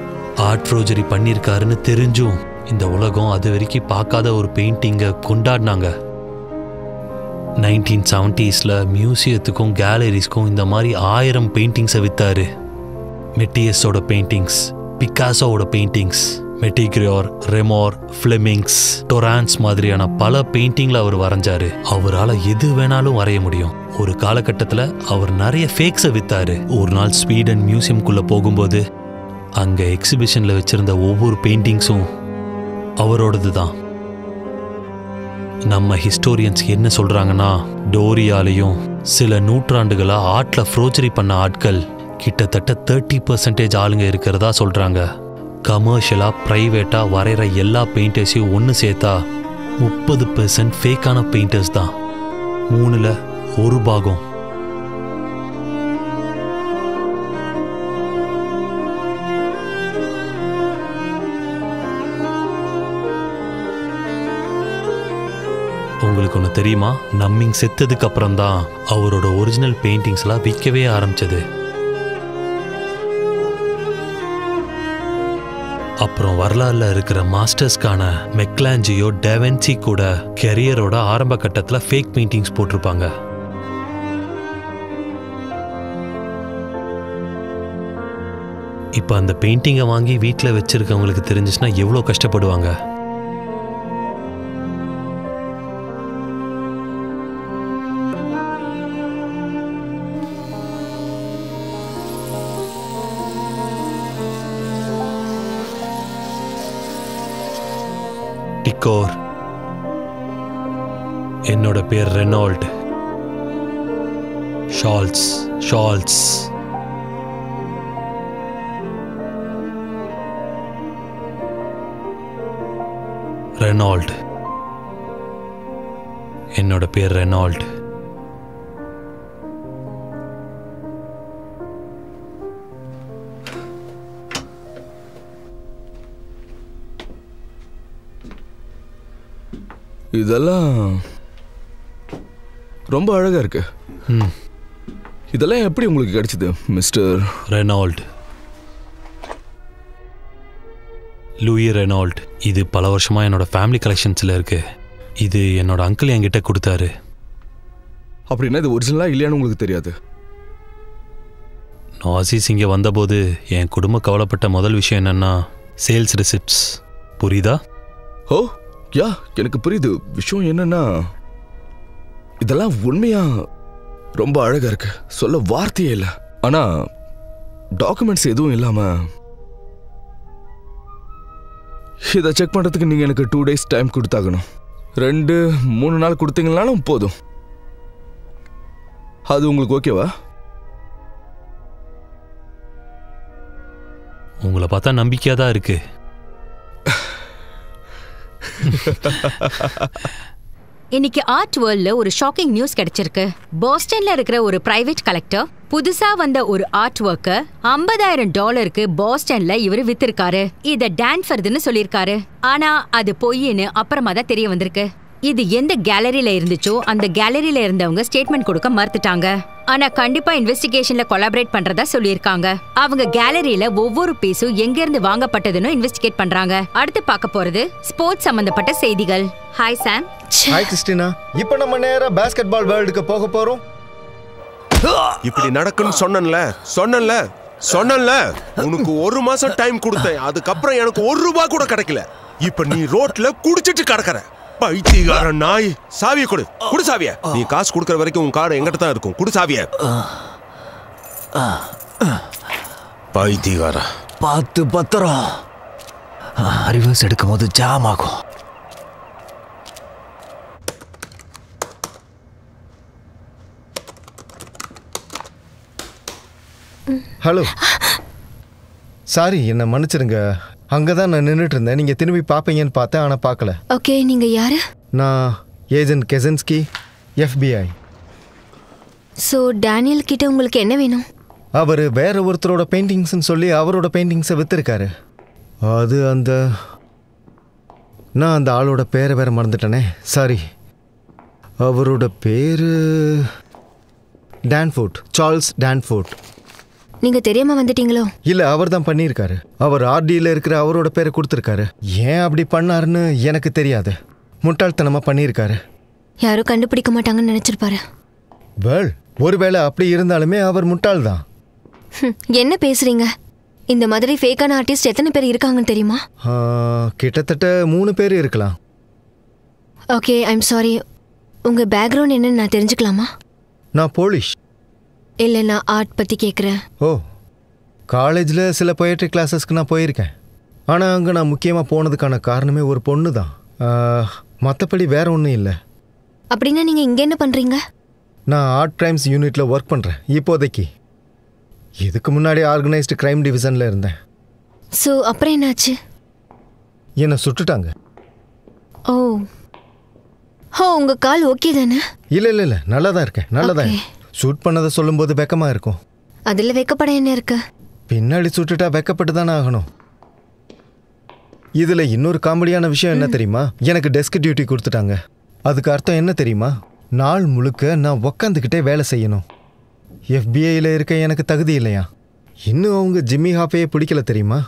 ஆர்ட் ஃப்ரோஜரி பண்ணியிருக்காருன்னு தெரிஞ்சும் இந்த உலகம் அது வரைக்கும் பார்க்காத ஒரு பெயிண்டிங்கை கொண்டாடினாங்க. 1970s மியூசியத்துக்கும் கேலரிஸ்க்கும் இந்த மாதிரி 1000 பெயிண்டிங்ஸை வித்தாரு. மெட்டியஸோட பெயிண்டிங்ஸ், பிக்காசோட பெயிண்டிங்ஸ், மெட்டிகிரியோர், ரெமோர், ஃப்ளெமிங்ஸ், டொரான்ஸ் மாதிரியான பல பெயிண்டிங்ல அவர் வரைஞ்சாரு. அவரால் எது வேணாலும் வரைய முடியும். ஒரு காலகட்டத்தில் அவர் நிறைய ஃபேக்ஸை வித்தாரு. ஒரு நாள் ஸ்வீடன் மியூசியம்குள்ள போகும்போது அங்க எக்ஸிபிஷன்ல வச்சிருந்த ஒவ்வொரு பெயிண்டிங்ஸும் அவரோடது தான். நம்ம ஹிஸ்டோரியன்ஸ் என்ன சொல்றாங்கன்னா, டோரியாலையும் சில நூற்றாண்டுகளா ஆர்ட்ல ஃப்ரோஜரி பண்ண ஆட்கள் கிட்டத்தட்ட 30% ஆளுங்க இருக்கிறதா சொல்றாங்க. கமர்ஷியலா பிரைவேட்டா வரைகிற எல்லா பெயிண்டர்ஸையும் ஒன்று சேர்த்தா 30% ஃபேக்கான பெயிண்டர்ஸ் தான். 3ல் 1 பாகம். உங்களுக்கு ஒன்று தெரியுமா, நம்மிங் செத்ததுக்கு அப்புறம் தான் அவரோட ஒரிஜினல் பெயிண்டிங்ஸ்லாம் விற்கவே ஆரம்பிச்சது. அப்புறம் வரலாறுல இருக்கிற மாஸ்டர்ஸ்க்கான மெக்லாஞ்சியோ, டெவென்சி கூட கெரியரோட ஆரம்ப கட்டத்தில் ஃபேக் பெயிண்டிங்ஸ் போட்டிருப்பாங்க. இப்போ அந்த பெயிண்டிங்கை வாங்கி வீட்டில் வச்சிருக்கவங்களுக்கு தெரிஞ்சிச்சுன்னா எவ்வளோ கஷ்டப்படுவாங்க. டிக்கோர். என்னோட பேர் ரெனால்ட். ஷால்ட்ஸ். ரெனால்ட். என்னோட பேர் ரெனால்ட். இதெல்லாம் ரொம்ப அழகா இருக்கு. இதெல்லாம் எப்படி உங்களுக்கு கிடைச்சது மிஸ்டர் ரெனால்ட்? Louis Reynold. இது பல வருஷமா என்னோட ஃபேமிலி கலெக்ஷன்ஸ்ல இருக்கு. இது என்னோட அங்கிள் என்கிட்ட கொடுத்தாரு. அப்படின்னா இது ஒரிஜினலா இல்லையான்னு உங்களுக்கு தெரியாது? நாசிஸ் இங்கே வந்தபோது என் குடும்பம் கவலைப்பட்ட முதல் விஷயம் என்னன்னா, சேல்ஸ் ரிசிப்ட்ஸ். புரியுதா? ஓ யா, எனக்கு புரியுது. விஷயம் என்னன்னா, இதெல்லாம் உண்மையா ரொம்ப அழகா இருக்கு, சொல்ல வார்த்தையே இல்லை. ஆனா டாக்குமெண்ட்ஸ் எதுவும் இல்லாம இதை செக் பண்றதுக்கு நீங்க எனக்கு 2 days டைம் கொடுத்தாகணும். 2-3 நாள் கொடுத்தீங்கனாலும் போதும். அது உங்களுக்கு ஓகேவா? உங்களை பார்த்தா நம்பிக்கையா தான் இருக்கு. இன்னைக்கு ஆர்ட் வேர்ல்ட்ல ஒரு ஷாக்கிங் நியூஸ் கிடைச்சிருக்கு. பாஸ்டன்ல இருக்கிற ஒரு பிரைவேட் கலெக்டர் புதுசா வந்த ஒரு ஆர்ட் ஒர்க்க $50,000 பாஸ்டன்ல இவரு வித்திருக்காரு. இத டான்ஃபர்துன்னு சொல்லிருக்காரு. ஆனா அது பொய்ன்னு அப்புறமா தான் தெரிய வந்திருக்கு. இது எந்த கேலரியில இருந்துச்சோ அந்த கேலரியில இருந்தவங்க ஸ்டேட்மெண்ட் கொடுக்க மறுத்துட்டாங்க. ஆனா கண்டிப்பா இன்வெஸ்டிகேஷன்ல கொலாபரேட் பண்றதா சொல்லியிருக்காங்க. அவங்க கேலரியில ஒவ்வொரு பீஸும் எங்க இருந்து வாங்கப்பட்டதுன்னு இன்வெஸ்டிகேட் பண்றாங்க. அடுத்து பார்க்க போறது ஸ்போர்ட்ஸ் சம்பந்தப்பட்ட செய்திகள். Hi Sam. Hi Christina. இப்போ நம்ம நேரா பாஸ்கெட் பால் வேர்ல்டுக்கு போக போறோம். இப்படி நடக்குன்னு சொன்னேன்ல. உனக்கு 1 மாசம் டைம் கொடுத்தேன். அதுக்கப்புறம் எனக்கு $1 கூட கிடைக்கல. இப்ப நீ ரோட்ல குடிச்சிட்டு கிடக்குற பைத்தியக்கார நாய். சாவியை குடு சாவிய. நீ காசு கொடுக்கற வரைக்கும் உன் கார்டு எங்கிட்ட தான் இருக்கும். குடு சாவிய. பைத்தியக்கார. பார்த்து பத்திரம். ரிவர்ஸ் எடுக்கும் போது ஜாம் ஆகும். ஹலோ, சாரி, என்னை மன்னிச்சிருங்க. அங்கே தான் நான் நின்றுட்டு இருந்தேன். நீங்கள் திரும்பி பார்ப்பீங்கன்னு பார்த்தேன், ஆனால் பார்க்கல. ஓகே, நீங்க யாரு? நான் ஏஜென்ட் கெசன்ஸ்கி, FBI. ஸோ டேனியல் கிட்ட உங்களுக்கு என்ன வேணும்? அவர் வேற ஒருத்தரோட பெயிண்டிங்ஸ்ன்னு சொல்லி அவரோட பெயிண்டிங்ஸை விற்றுருக்காரு. அது நான் அந்த ஆளோட பேரை வேற மறந்துட்டேனே, சாரி. அவரோட பேர் டான்ஃபோர்ட், சார்ல்ஸ் டான்ஃபோர்ட். நீங்க தெரியாம வந்துட்டீங்களோ? இல்ல, அவர் தான் பண்ணியிருக்காரு. அவர் RDல இருக்கிற அவரோட பேரை கொடுத்துருக்காரு. ஏன் அப்படி பண்ணாருன்னு எனக்கு தெரியாது. முட்டாள்தனமா பண்ணியிருக்காரு. யாரும் கண்டுபிடிக்க மாட்டாங்கன்னு நினைச்சிருப்பாரு. வேல், ஒருவேளை அப்படி இருந்தாலுமே அவர் முட்டாள் தான். என்ன பேசுறீங்க? இந்த மாதிரி ஃபேக்கான ஆர்டிஸ்ட் எத்தனை பேர் இருக்காங்கன்னு தெரியுமா? கிட்டத்தட்ட 3 பேர் இருக்கலாம். Okay, I'm sorry. உங்க பேக்ரவுண்ட் என்னன்னு நான் தெரிஞ்சுக்கலாமா? நான் போலிஷ். இல்லை, நான் ஆர்ட் பற்றி கேட்குறேன். ஓ, காலேஜில் சில பொயட்ரி கிளாஸஸ்க்கு நான் போயிருக்கேன். ஆனால் அங்கே நான் முக்கியமாக போனதுக்கான காரணமே ஒரு பொண்ணு தான். மற்றபடி வேற ஒன்றும் இல்லை. அப்படின்னா நீங்கள் இங்கே என்ன பண்ணுறீங்க? நான் ஆர்ட் கிரைம்ஸ் யூனிட்டில் ஒர்க் பண்ணுறேன் இப்போதைக்கு. இதுக்கு முன்னாடி ஆர்கனைஸ்டு கிரைம் டிவிஷனில் இருந்தேன். ஸோ அப்புறம் என்னாச்சு? என்னை சுட்டுட்டாங்க. ஓ ஓ, உங்கள் கால் ஓகே தானே? இல்லை, நல்லா தான் இருக்கேன், நல்லா தான். ஷூட் பண்ணதை சொல்லும்போது வெக்கமாக இருக்கும். அதில் வெக்கப்பட என்ன இருக்கு? பின்னாடி சுட்டுட்டா வெக்கப்பட்டு தானே ஆகணும். இதில் இன்னொரு காமெடியான விஷயம் என்ன தெரியுமா? எனக்கு டெஸ்க் டியூட்டி கொடுத்துட்டாங்க. அதுக்கு அர்த்தம் என்ன தெரியுமா? நாள் முழுக்க நான் உக்காந்துக்கிட்டே வேலை செய்யணும். FBIயில் இருக்க எனக்கு தகுதி இல்லையா? இன்னும் அவங்க ஜிம்மி ஹாஃபையே பிடிக்கல தெரியுமா?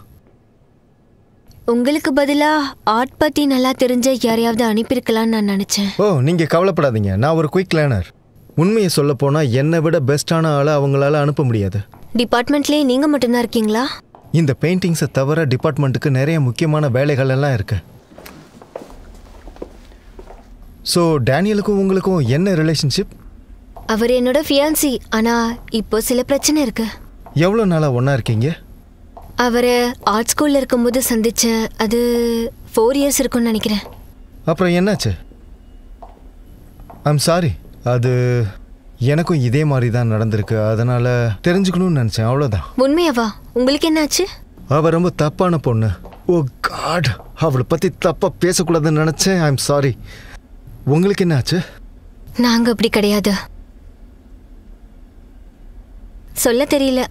உங்களுக்கு பதிலாக ஆர்ட் பற்றி நல்லா தெரிஞ்ச யாரையாவது அனுப்பியிருக்கலான்னு நான் நினச்சேன். ஓ, நீங்கள் கவலைப்படாதீங்க. நான் ஒரு குயிக் லேர்னர். உண்மையை சொல்ல போனால் என்னை விட பெஸ்ட்டான ஆளை அவங்களால அனுப்ப முடியாது. டிபார்ட்மெண்ட்லேயே நீங்கள் மட்டும்தான் இருக்கீங்களா? இந்த பெயிண்டிங்ஸை தவிர டிபார்ட்மெண்ட்டுக்கு நிறைய முக்கியமான வேலைகள் எல்லாம் இருக்கு. ஸோ டேனியலுக்கும் உங்களுக்கும் என்ன ரிலேஷன்ஷிப்? அவர் என்னோட ஃபியான்சி. ஆனால் இப்போ சில பிரச்சனை இருக்கு. எவ்வளோ நாளாக ஒன்றா இருக்கீங்க? அவரை ஆர்ட் ஸ்கூலில் இருக்கும்போது சந்தித்தேன். அது 4 years இருக்கும்னு நினைக்கிறேன். அப்புறம் என்னாச்சு? I'm sorry. அது எனக்கும் இதே மாதிரி தான் நடந்திருக்கு. அதனால் தெரிஞ்சுக்கணும்னு நினச்சேன், அவ்வளோதான். உண்மையாவா? உங்களுக்கு என்னாச்சு? அவள் ரொம்ப தப்பான பொண்ணு. ஓ காட், அவளை பற்றி தப்பாக பேசக்கூடாதுன்னு நினச்சேன். I'm sorry. உங்களுக்கு என்னாச்சு? நாங்கள் அப்படி கிடையாது. சொல்ல தெரியல.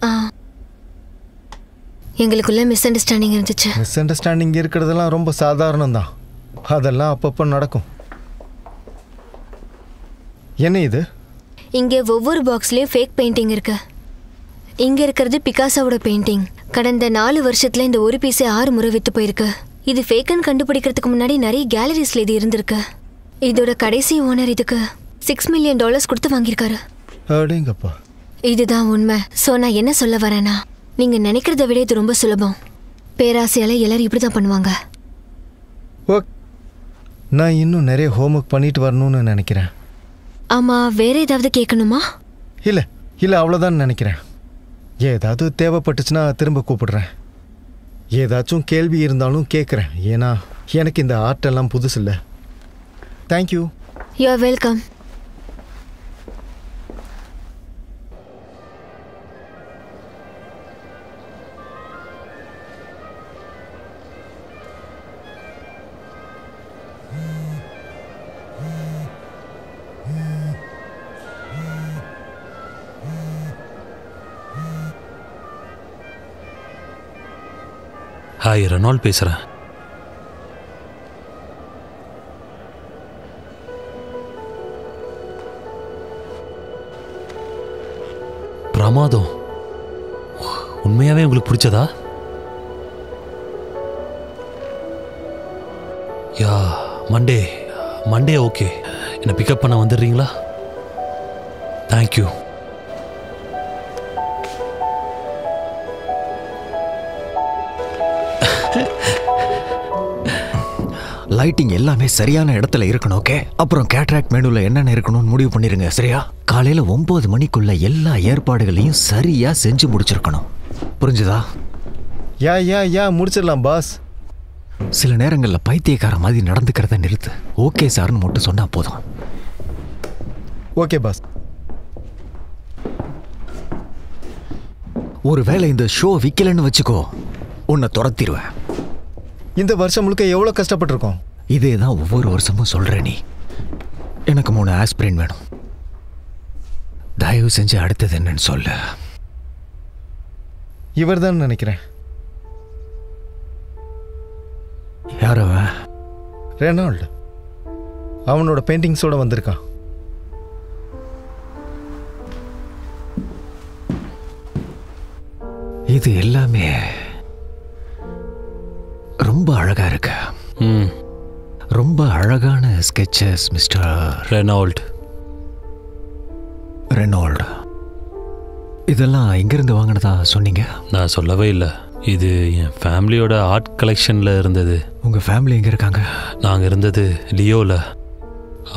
எங்களுக்குள்ள மிஸ் அண்டர்ஸ்டாண்டிங் இருந்துச்சு. மிஸ் அண்டர்ஸ்டாண்டிங் இருக்கிறதெல்லாம் ரொம்ப சாதாரணம் தான். அதெல்லாம் அப்பப்போ நடக்கும். என்ன இது? இங்கே ஒவ்வொரு பாக்ஸ்லேயும் ஃபேக் பெயிண்டிங் இருக்கு. இங்கே இருக்கிறது பிகாசோவோட பெயிண்டிங். கடந்த 4 வருஷத்தில் இந்த ஒரு பீஸே 6 முறை விற்று போயிருக்கு. இது ஃபேக்குன்னு கண்டுபிடிக்கிறதுக்கு முன்னாடி நிறைய கேலரிஸில் இது இருந்திருக்கு. இதோட கடைசி ஓனர் இதுக்கு $6 million கொடுத்து வாங்கியிருக்காரு. அப்படிங்கப்பா. இதுதான் உண்மை. ஸோ நான் என்ன சொல்ல வரேன்னா, நீங்கள் நினைக்கிறத விட இது ரொம்ப சுலபம். பேராசையால் எல்லாரும் இப்படி தான் பண்ணுவாங்க. ஓகே, நான் இன்னும் நிறைய ஹோம்ஒர்க் பண்ணிட்டு வரணும்னு நினைக்கிறேன். ஆமாம், வேற ஏதாவது கேட்கணுமா? இல்லை, அவ்வளோதான் நினைக்கிறேன். ஏதாவது தேவைப்பட்டுச்சுன்னா திரும்ப கூப்பிடுறேன். ஏதாச்சும் கேள்வி இருந்தாலும் கேட்குறேன். ஏன்னா எனக்கு இந்த ஆர்ட் எல்லாம் புதுசு இல்லை. Thank you. You are welcome. Hi, Reynold பேசுகிறேன். பிரமாதம். உண்மையாவே உங்களுக்கு பிடிச்சதா? Yeah, Monday okay. என்னை பிக்கப் பண்ண வந்துடுறீங்களா? தேங்க்யூ. லைட்டிங் எல்லாமே சரியான இடத்துல இருக்கணும். ஓகே, அப்புறம் கேட்ராக்ட் மெனுல என்னென்ன இருக்கணும்னு முடிவு பண்ணிருங்க. சரியா? காலையில 9 மணிக்குள்ள எல்லா ஏற்பாடுகளையும் சரியா செஞ்சு முடிச்சிருக்கணும். புரிஞ்சுதா? யா முடிச்சிடலாம் பாஸ். சில நேரங்கள்ல பைத்தியக்கார மாதிரி நடந்துக்கிறத நிறுத்து. ஓகே சார்னு மட்டும் சொன்னா போதும். Okay boss. ஒருவேளை இந்த ஷோ விக்கலன்னு வச்சுக்கோ, உன்னை துரத்திடுவேன். இந்த வருஷம் முழுக்க எவ்வளோ கஷ்டப்பட்டிருக்கோம். இதே தான் ஒவ்வொரு வருஷமும் சொல்ற நீ. எனக்கு 3 ஆஸ்பிரின் வேணும். தயவு செஞ்சு அடுத்தது என்னன்னு சொல்லு. இவர் தான் நினைக்கிறேன். யாரவ? ரெனால்டு. அவனோட பெயிண்டிங்ஸோட வந்திருக்கான். இது எல்லாமே ரொம்ப அழகா இருக்கு. ரொம்ப அழகான ஸ்கெச்சஸ் மிஸ்டர் ரெனால்டு. இதெல்லாம் எங்கிருந்து வாங்கினதா சொன்னீங்க? நான் சொல்லவே இல்லை. இது என் ஃபேமிலியோட ஆர்ட் கலெக்ஷனில் இருந்தது. உங்கள் ஃபேமிலி எங்கே இருக்காங்க? நாங்கள் இருந்தது லியோவில்.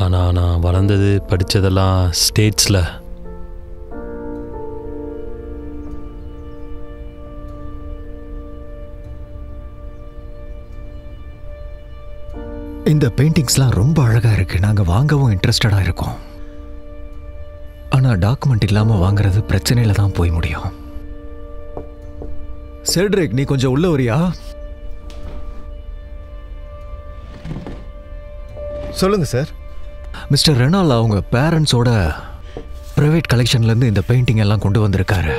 ஆனால் நான் வளர்ந்தது படித்ததெல்லாம் ஸ்டேட்ஸில். இந்த பெயிண்டிங்ஸ்லாம் ரொம்ப அழகாக இருக்குது. நாங்கள் வாங்கவும் இன்ட்ரெஸ்டடாக இருக்கோம். ஆனால் டாக்குமெண்ட் இல்லாமல் வாங்குறது பிரச்சனையில் தான் போய் முடியும். செட்ரிக், நீ கொஞ்சம் உள்ள வரியா? சொல்லுங்க சார். மிஸ்டர் ரெனால் அவங்க பேரண்ட்ஸோட ப்ரைவேட் கலெக்ஷன்லேருந்து இந்த பெயிண்டிங் எல்லாம் கொண்டு வந்திருக்காரு.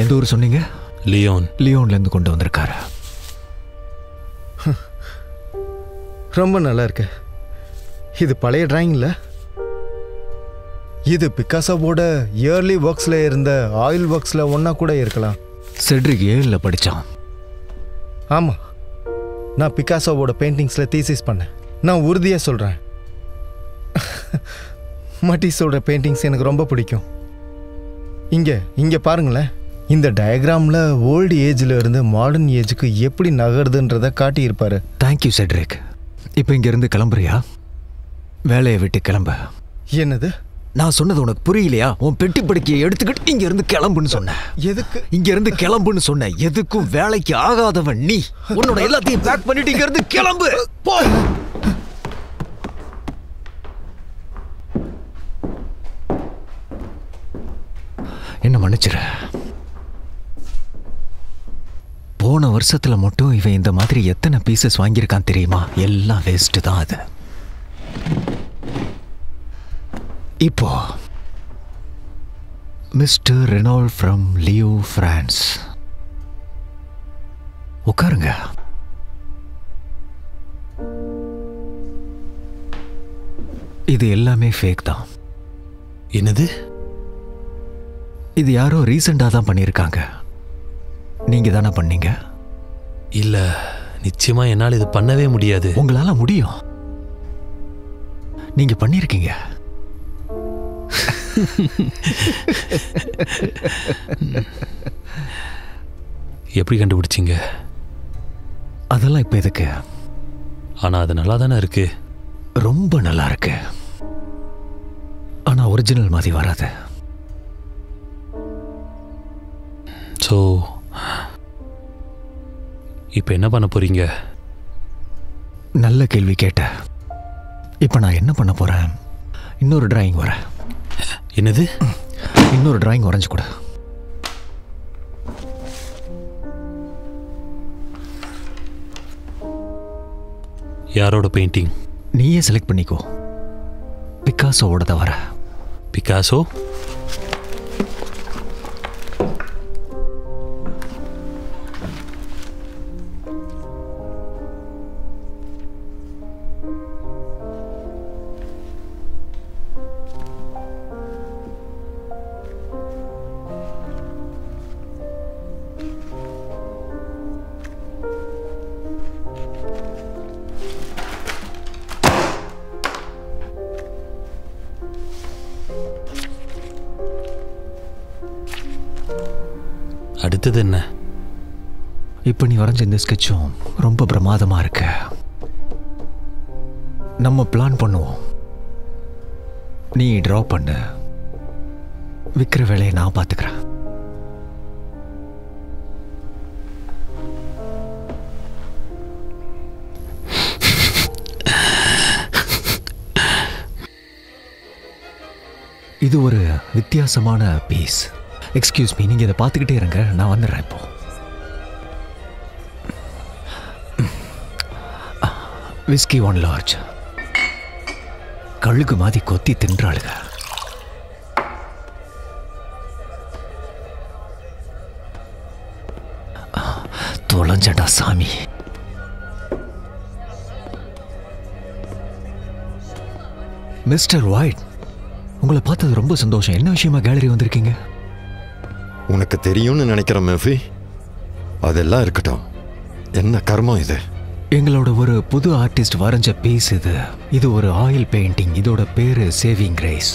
எந்த ஊர் சொன்னீங்க? லியோன்லேருந்து கொண்டு வந்திருக்காரு. ரொம்ப நல்லா இருக்கு. இது பழைய டிராயிங் இல்லை. இது பிக்காசோவோட இயர்லி ஒர்க்ஸில் இருந்த ஆயில் ஒர்க்ஸில் ஒன்றா கூட இருக்கலாம். செட்ரிக் 7ல் படித்தான். ஆமாம், நான் பிக்காசோவோட பெயிண்டிங்ஸில் தீசிஸ் பண்ணேன். நான் உறுதியாக சொல்கிறேன், மட்டிஸோட பெயிண்டிங்ஸ் எனக்கு ரொம்ப பிடிக்கும். இங்கே பாருங்களேன். இந்த டயக்ராமில் ஓல்டு ஏஜில் இருந்து மாடர்ன் ஏஜுக்கு எப்படி நகருதுன்றதை காட்டியிருப்பாரு. Thank you Cedric. இப்போ இங்கேருந்து கிளம்புறியா? வேலையை விட்டு கிளம்ப. என்னது? நான் சொன்னது உனக்கு புரியலையா? உன் பெட்டி படுக்கையை எடுத்துக்கிட்டு இங்கேருந்து கிளம்புன்னு சொன்னேன். எதுக்கு? இங்கேருந்து கிளம்புன்னு சொன்னேன். எதுக்கும் வேலைக்கு ஆகாதவன் நீ. உன்னோட எல்லாத்தையும் பேக் பண்ணிட்டு இங்கேருந்து கிளம்பு. போ. என்ன மன்னிச்சிரு. போன வருஷத்துல மட்டும் இவன் இந்த மாதிரி எத்தனை பீசஸ் வாங்கியிருக்கான் தெரியுமா? எல்லாம் வேஸ்ட் தான் அது. இப்போ mister Renault from Leo France. உட்காருங்க. இது எல்லாமே ஃபேக் தான். என்னது? இது யாரோ ரீசெண்டாக தான் பண்ணியிருக்காங்க. நீங்க தானே பண்ணீங்க? இல்ல, நிச்சயமா என்னால் இது பண்ணவே முடியாது. உங்களால முடியும். நீங்க பண்ணிருக்கீங்க. எப்படி கண்டுபிடிச்சீங்க? அதெல்லாம் இப்ப எதுக்கு? ஆனா அது நல்லா தானே இருக்கு. ரொம்ப நல்லா இருக்கு. ஆனா ஒரிஜினல் மாதிரி வராது. ஸோ இப்போ என்ன பண்ண போறீங்க? நல்ல கேள்வி கேட்ட. இப்போ நான் என்ன பண்ண போறேன்? இன்னொரு டிராயிங் வர. என்னது? இன்னொரு டிராயிங் வரைஞ்சு கூட. யாரோட பெயிண்டிங்? நீயே செலக்ட் பண்ணிக்கோ. பிகாசோவோட தவிர. பிகாசோ? அடுத்தது என்ன? இப்போ நீ வரைஞ்ச இந்த ஸ்கெட்சும் ரொம்ப பிரமாதமா இருக்கு. நம்ம பிளான் பண்ணுவோம். நீ டிரா பண்ணு, விற்கிற வேலையை நான் பார்த்துக்கிறேன். இது ஒரு வித்தியாசமான பீஸ். எக்ஸ்கியூஸ் மீ, நீங்க இதை பார்த்துக்கிட்டே இருங்க, நான் வந்துடுறேன். இப்போ விஸ்கி 1 லார்ஜ். கழுகு மாதிரி கொத்தி தின்றாளுங்க. தொலைஞ்சடா சாமி. மிஸ்டர் ஒயிட், உங்களை பார்த்தது ரொம்ப சந்தோஷம். என்ன விஷயமா கேலரி வந்திருக்கீங்க? உனக்கு தெரியும்னு நினைக்கிறேன் மேஃபி. அதெல்லாம் இருக்கட்டும், என்ன கர்மம் இது? எங்களோட ஒரு புது ஆர்டிஸ்ட் வரைஞ்ச பீஸ் இது. இது ஒரு ஆயில் பெயிண்டிங். இதோட பேரு சேவிங் கிரேஸ்.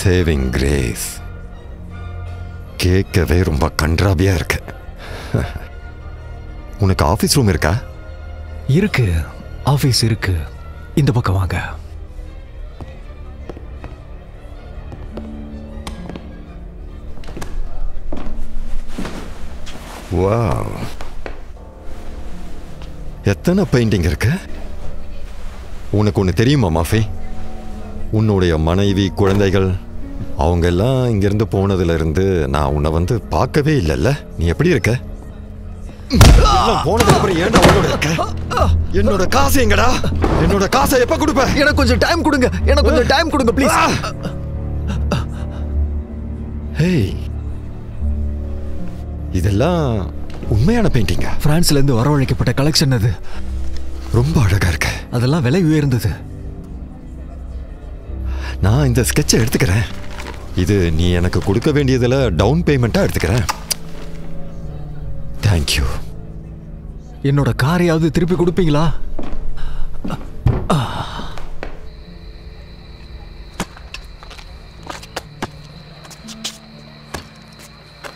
சேவிங் கிரேஸ் கேட்கவே ரொம்ப கன்றாபியா இருக்கு. உனக்கு ஆஃபீஸ் ரூம் இருக்கா? இருக்கு, ஆஃபீஸ் இருக்கு. இந்த பக்கம் வாங்க. வாவ், எத்தனை பெயிண்டிங் இருக்கு? உனக்கு ஒன்று தெரியுமா மாஃபி? உன்னுடைய மனைவி, குழந்தைகள் அவங்க எல்லாம் இங்கிருந்து போனதுல இருந்து நான் உன்னை வந்து பார்க்கவே இல்லைல்ல. நீ எப்படி இருக்க? போனதுக்கு அப்புறம் ஏன்டா உன்னோட இருக்க? என்னோட காசு எங்கடா? என்னோட காசை எப்ப கொடுப்ப? எனக்கு கொஞ்சம் டைம் கொடுங்க, எனக்கு கொஞ்சம் டைம் கொடுங்க ப்ளீஸ். ஹேய், இதெல்லாம் உண்மையான பெயிண்டிங்கா? பிரான்ஸ்ல இருந்து வரவழைக்கப்பட்ட கலெக்ஷன் அது. ரொம்ப அழகா இருக்கு. அதெல்லாம் விலை உயர்ந்தது. நான் இந்த ஸ்கெட்சை எடுத்துக்கிறேன். இது நீ எனக்கு கொடுக்க வேண்டியதுல டவுன் பேமெண்ட்டா எடுத்துக்கிறேன். தேங்க்யூ. என்னோட காரையாவது திருப்பி கொடுப்பீங்களா?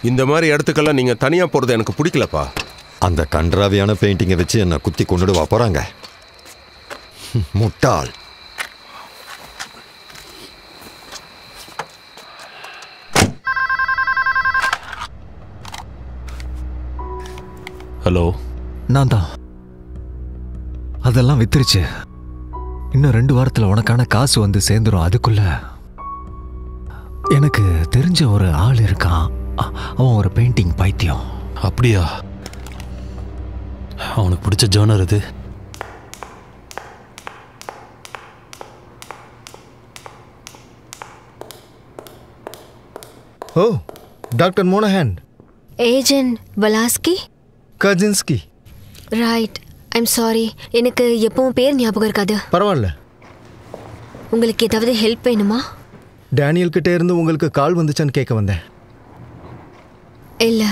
இந்த மாதிரி இடத்துக்கெல்லாம் நீங்க தனியா போறது எனக்கு பிடிக்கலப்பா. அந்த கன்றாவியான பெயிண்டிங்கை வச்சு என்ன குத்தி கொண்டுடுவா போறாங்க. முட்டாள். ஹலோ, நான் தான். அதெல்லாம் வித்துருச்சு. இன்னும் 2 வாரத்தில் உனக்கான காசு வந்து சேர்ந்துரும். அதுக்குள்ள எனக்கு தெரிஞ்ச ஒரு ஆள் இருக்கான். அவன் ஒரு பெயிண்டிங் பைத்தியம். அப்படியா? அவனுக்கு பிடிச்ச ஜோனர் இது. ஓ, doctor மோனஹான். Agent வலாஸ்கி. கஜின்ஸ்கி. Right. I'm sorry, எனக்கு எப்பவும் பேர் ஞாபகம் இருக்காது. பரவாயில்ல. உங்களுக்கு ஏதாவது ஹெல்ப் வேணுமா? டேனியல் கிட்டே இருந்து உங்களுக்கு கால் வந்துச்சான்னு கேட்க வந்தேன். இல்லை,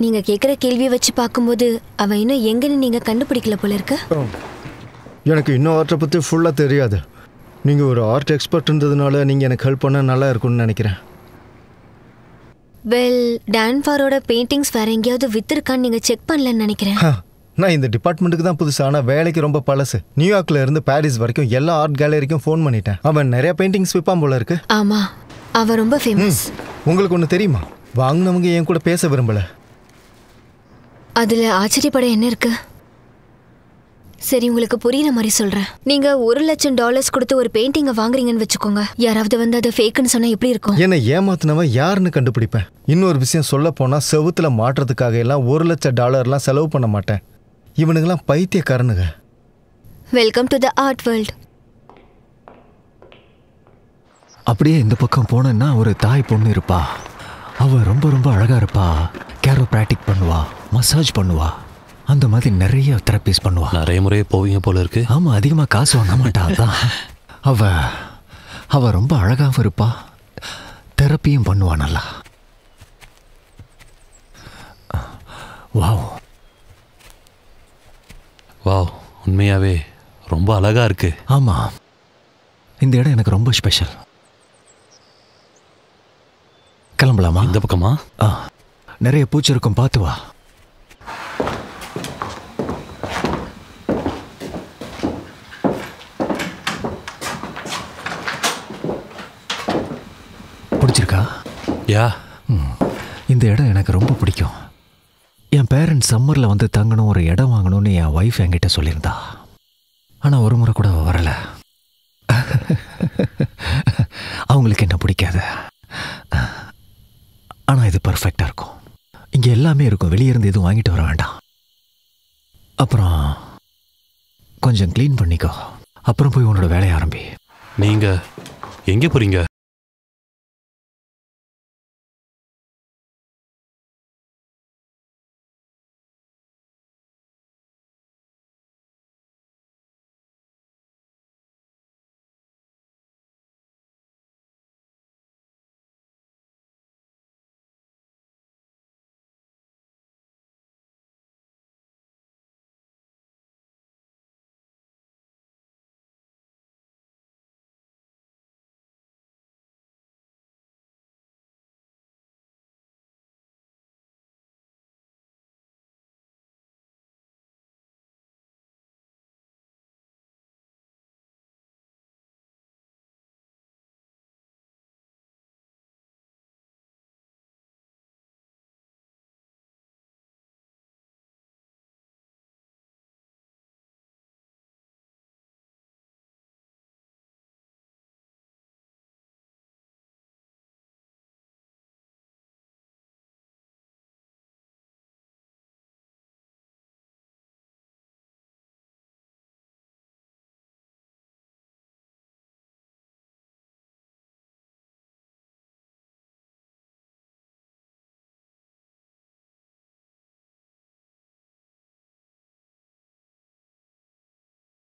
நீங்கள் கேட்குற கேள்வியை வச்சு பார்க்கும்போது அவன் இன்னும் எங்கன்னு நீங்கள் கண்டுபிடிக்கல போல இருக்கு. எனக்கு இன்னும் ஆர்ட்டை பற்றி ஃபுல்லாக தெரியாது. நீங்கள் ஒரு ஆர்ட் எக்ஸ்பர்ட்ன்றதுனால நீங்கள் எனக்கு ஹெல்ப் பண்ணால் நல்லா இருக்கும்னு நினைக்கிறேன். வெல், டான்ஃபாரோட பெயிண்டிங்ஸ் வேற எங்கேயாவது வித்திருக்கான்னு நீங்கள் செக் பண்ணலன்னு நினைக்கிறேன். நான் இந்த டிபார்ட்மெண்ட்டுக்கு தான் புதுசு. ஆனால் வேலைக்கு ரொம்ப பழசு. நியூயார்க்கில் இருந்து பாரிஸ் வரைக்கும் எல்லா ஆர்ட் கேலரிக்கும் ஃபோன் பண்ணிட்டேன். அவன் நிறைய பெயிண்டிங்ஸ் விற்பான் போல இருக்கு. ஆமாம், அவன் ரொம்ப ஃபேமஸ். உங்களுக்கு ஒன்று தெரியுமா? வாங்கினவங்க என் கூட பேச விரும்பல. அதுல ஆச்சரியப்பட என்ன இருக்கு? சரி, உங்களுக்கு புரியுற மாதிரி சொல்றேன். நீங்க $1,00,000 கொடுத்து ஒரு பெயிண்டிங்கை வாங்குறீங்கன்னு வச்சுக்கோங்க. யாராவது வந்து அதை ஃபேக்குன்னு சொன்னா எப்படி இருக்கும்? என்னை ஏமாத்தினவன் யாருன்னு கண்டுபிடிப்பேன். இன்னொரு விஷயம் சொல்ல போனா, செவுத்துல மாட்டுறதுக்காக எல்லாம் $1,00,000 செலவு பண்ண மாட்டேன். இவனுங்கெல்லாம் பைத்தியக்காரனுங்க. Welcome to the art world. அப்படியே இந்த பக்கம் போனேன்னா ஒரு தாய் பொண்ணு இருப்பா. அவ ரொம்ப ரொம்ப அழகா இருப்பா. கேரோ பிராக்டிக் பண்ணுவா, மசாஜ் பண்ணுவா, அந்த மாதிரி நிறைய தெரப்பீஸ் பண்ணுவா. நிறைய முறை போவீங்க போல இருக்கு. ஆமா, அதிகமாக காசு வாங்க மாட்டா. அதான் அவ ரொம்ப அழகாகவும் இருப்பா, தெரப்பியும் பண்ணுவா நல்லா. வாவ் வாவ், உண்மையாவே ரொம்ப அழகா இருக்கு. ஆமா, இந்த இடம் எனக்கு ரொம்ப ஸ்பெஷல். கிளம்பலாமா? இந்த பக்கமா? நிறைய பூச்சி இருக்கும், பார்த்து வா. பிடிச்சிருக்கா? யா, இந்த இடம் எனக்கு ரொம்ப பிடிக்கும். என் பேரண்ட்ஸ் சம்மரில் வந்து தங்கணும், ஒரு இடம் வாங்கணும்னு என் ஒய்ஃப் என்கிட்ட சொல்லியிருந்தா. ஆனால் ஒரு முறை கூட வரல. அவங்களுக்கு என்ன பிடிக்காது. ஆனால் இது பர்ஃபெக்டாக இருக்கும். இங்கே எல்லாமே இருக்கும். வெளியே இருந்து எதுவும் வாங்கிட்டு வர வேண்டாம். அப்புறம் கொஞ்சம் க்ளீன் பண்ணிக்கோ. அப்புறம் போய் உன்னோட வேலையை ஆரம்பி. நீங்க எங்கே போறீங்க?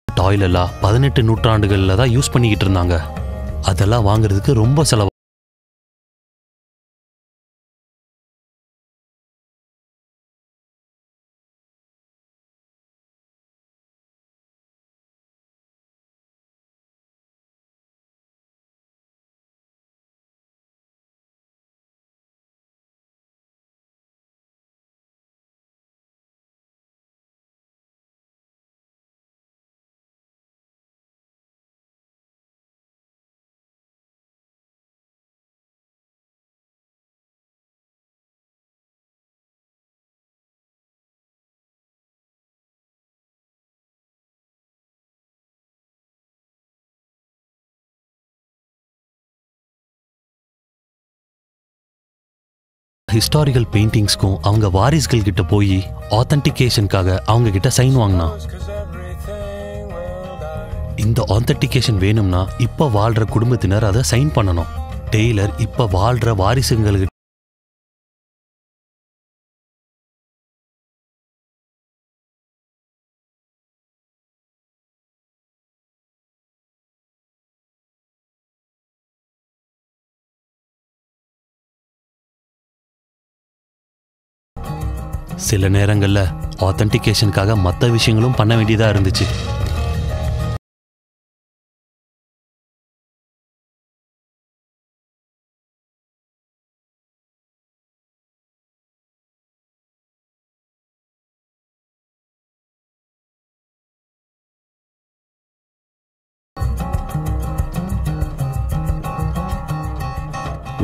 டாய்லெல்லாம் 18 நூற்றாண்டுகளில் தான் யூஸ் பண்ணிக்கிட்டு இருந்தாங்க. அதெல்லாம் வாங்குறதுக்கு ரொம்ப செலவு. ஹிஸ்டாரிக்கல் பெயிண்டிங்ஸ்க்கும் அவங்க வாரிசுகள் கிட்ட போய் ஆத்தென்டிகேஷனுக்காக அவங்க கிட்ட சைன் வாங்கினா. இந்த ஆத்தென்டிகேஷன் வேணும்னா இப்ப வாழ்ற குடும்பத்தினர் அதை சைன் பண்ணணும். டெய்லர் இப்ப வாழ்ற வாரிசுங்களுக்கு சில நேரங்கள்ல ஆத்தென்டிகேஷனுக்காக மற்ற விஷயங்களும் பண்ண வேண்டியதா இருந்துச்சு.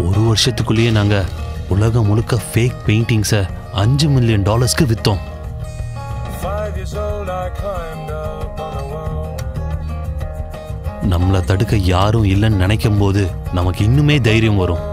ஒரு வருஷத்துக்குள்ளேயே நாங்க உலகம் முழுக்க ஃபேக் பெயிண்டிங்ஸை $5 மில்லியன் வித்தோம். நம்மளை தடுக்க யாரும் இல்லைன்னு நினைக்கும் போது நமக்கு இன்னுமே தைரியம் வரும்.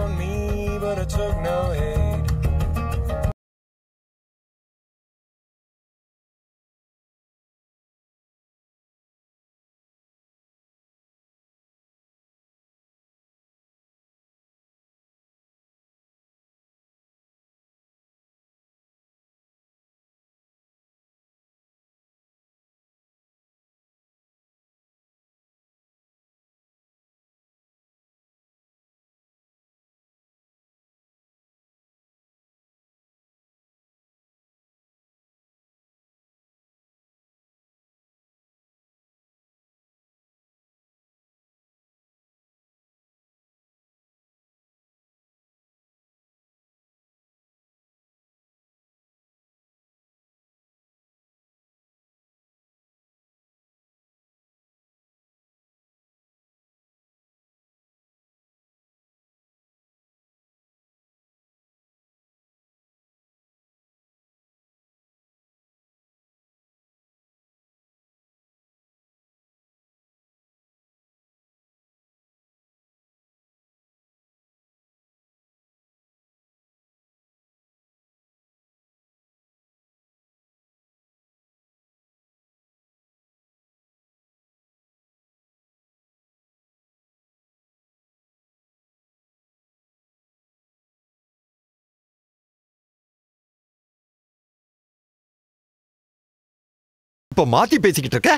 இப்ப மாத்தி பேசிக்கிட்டு இருக்க.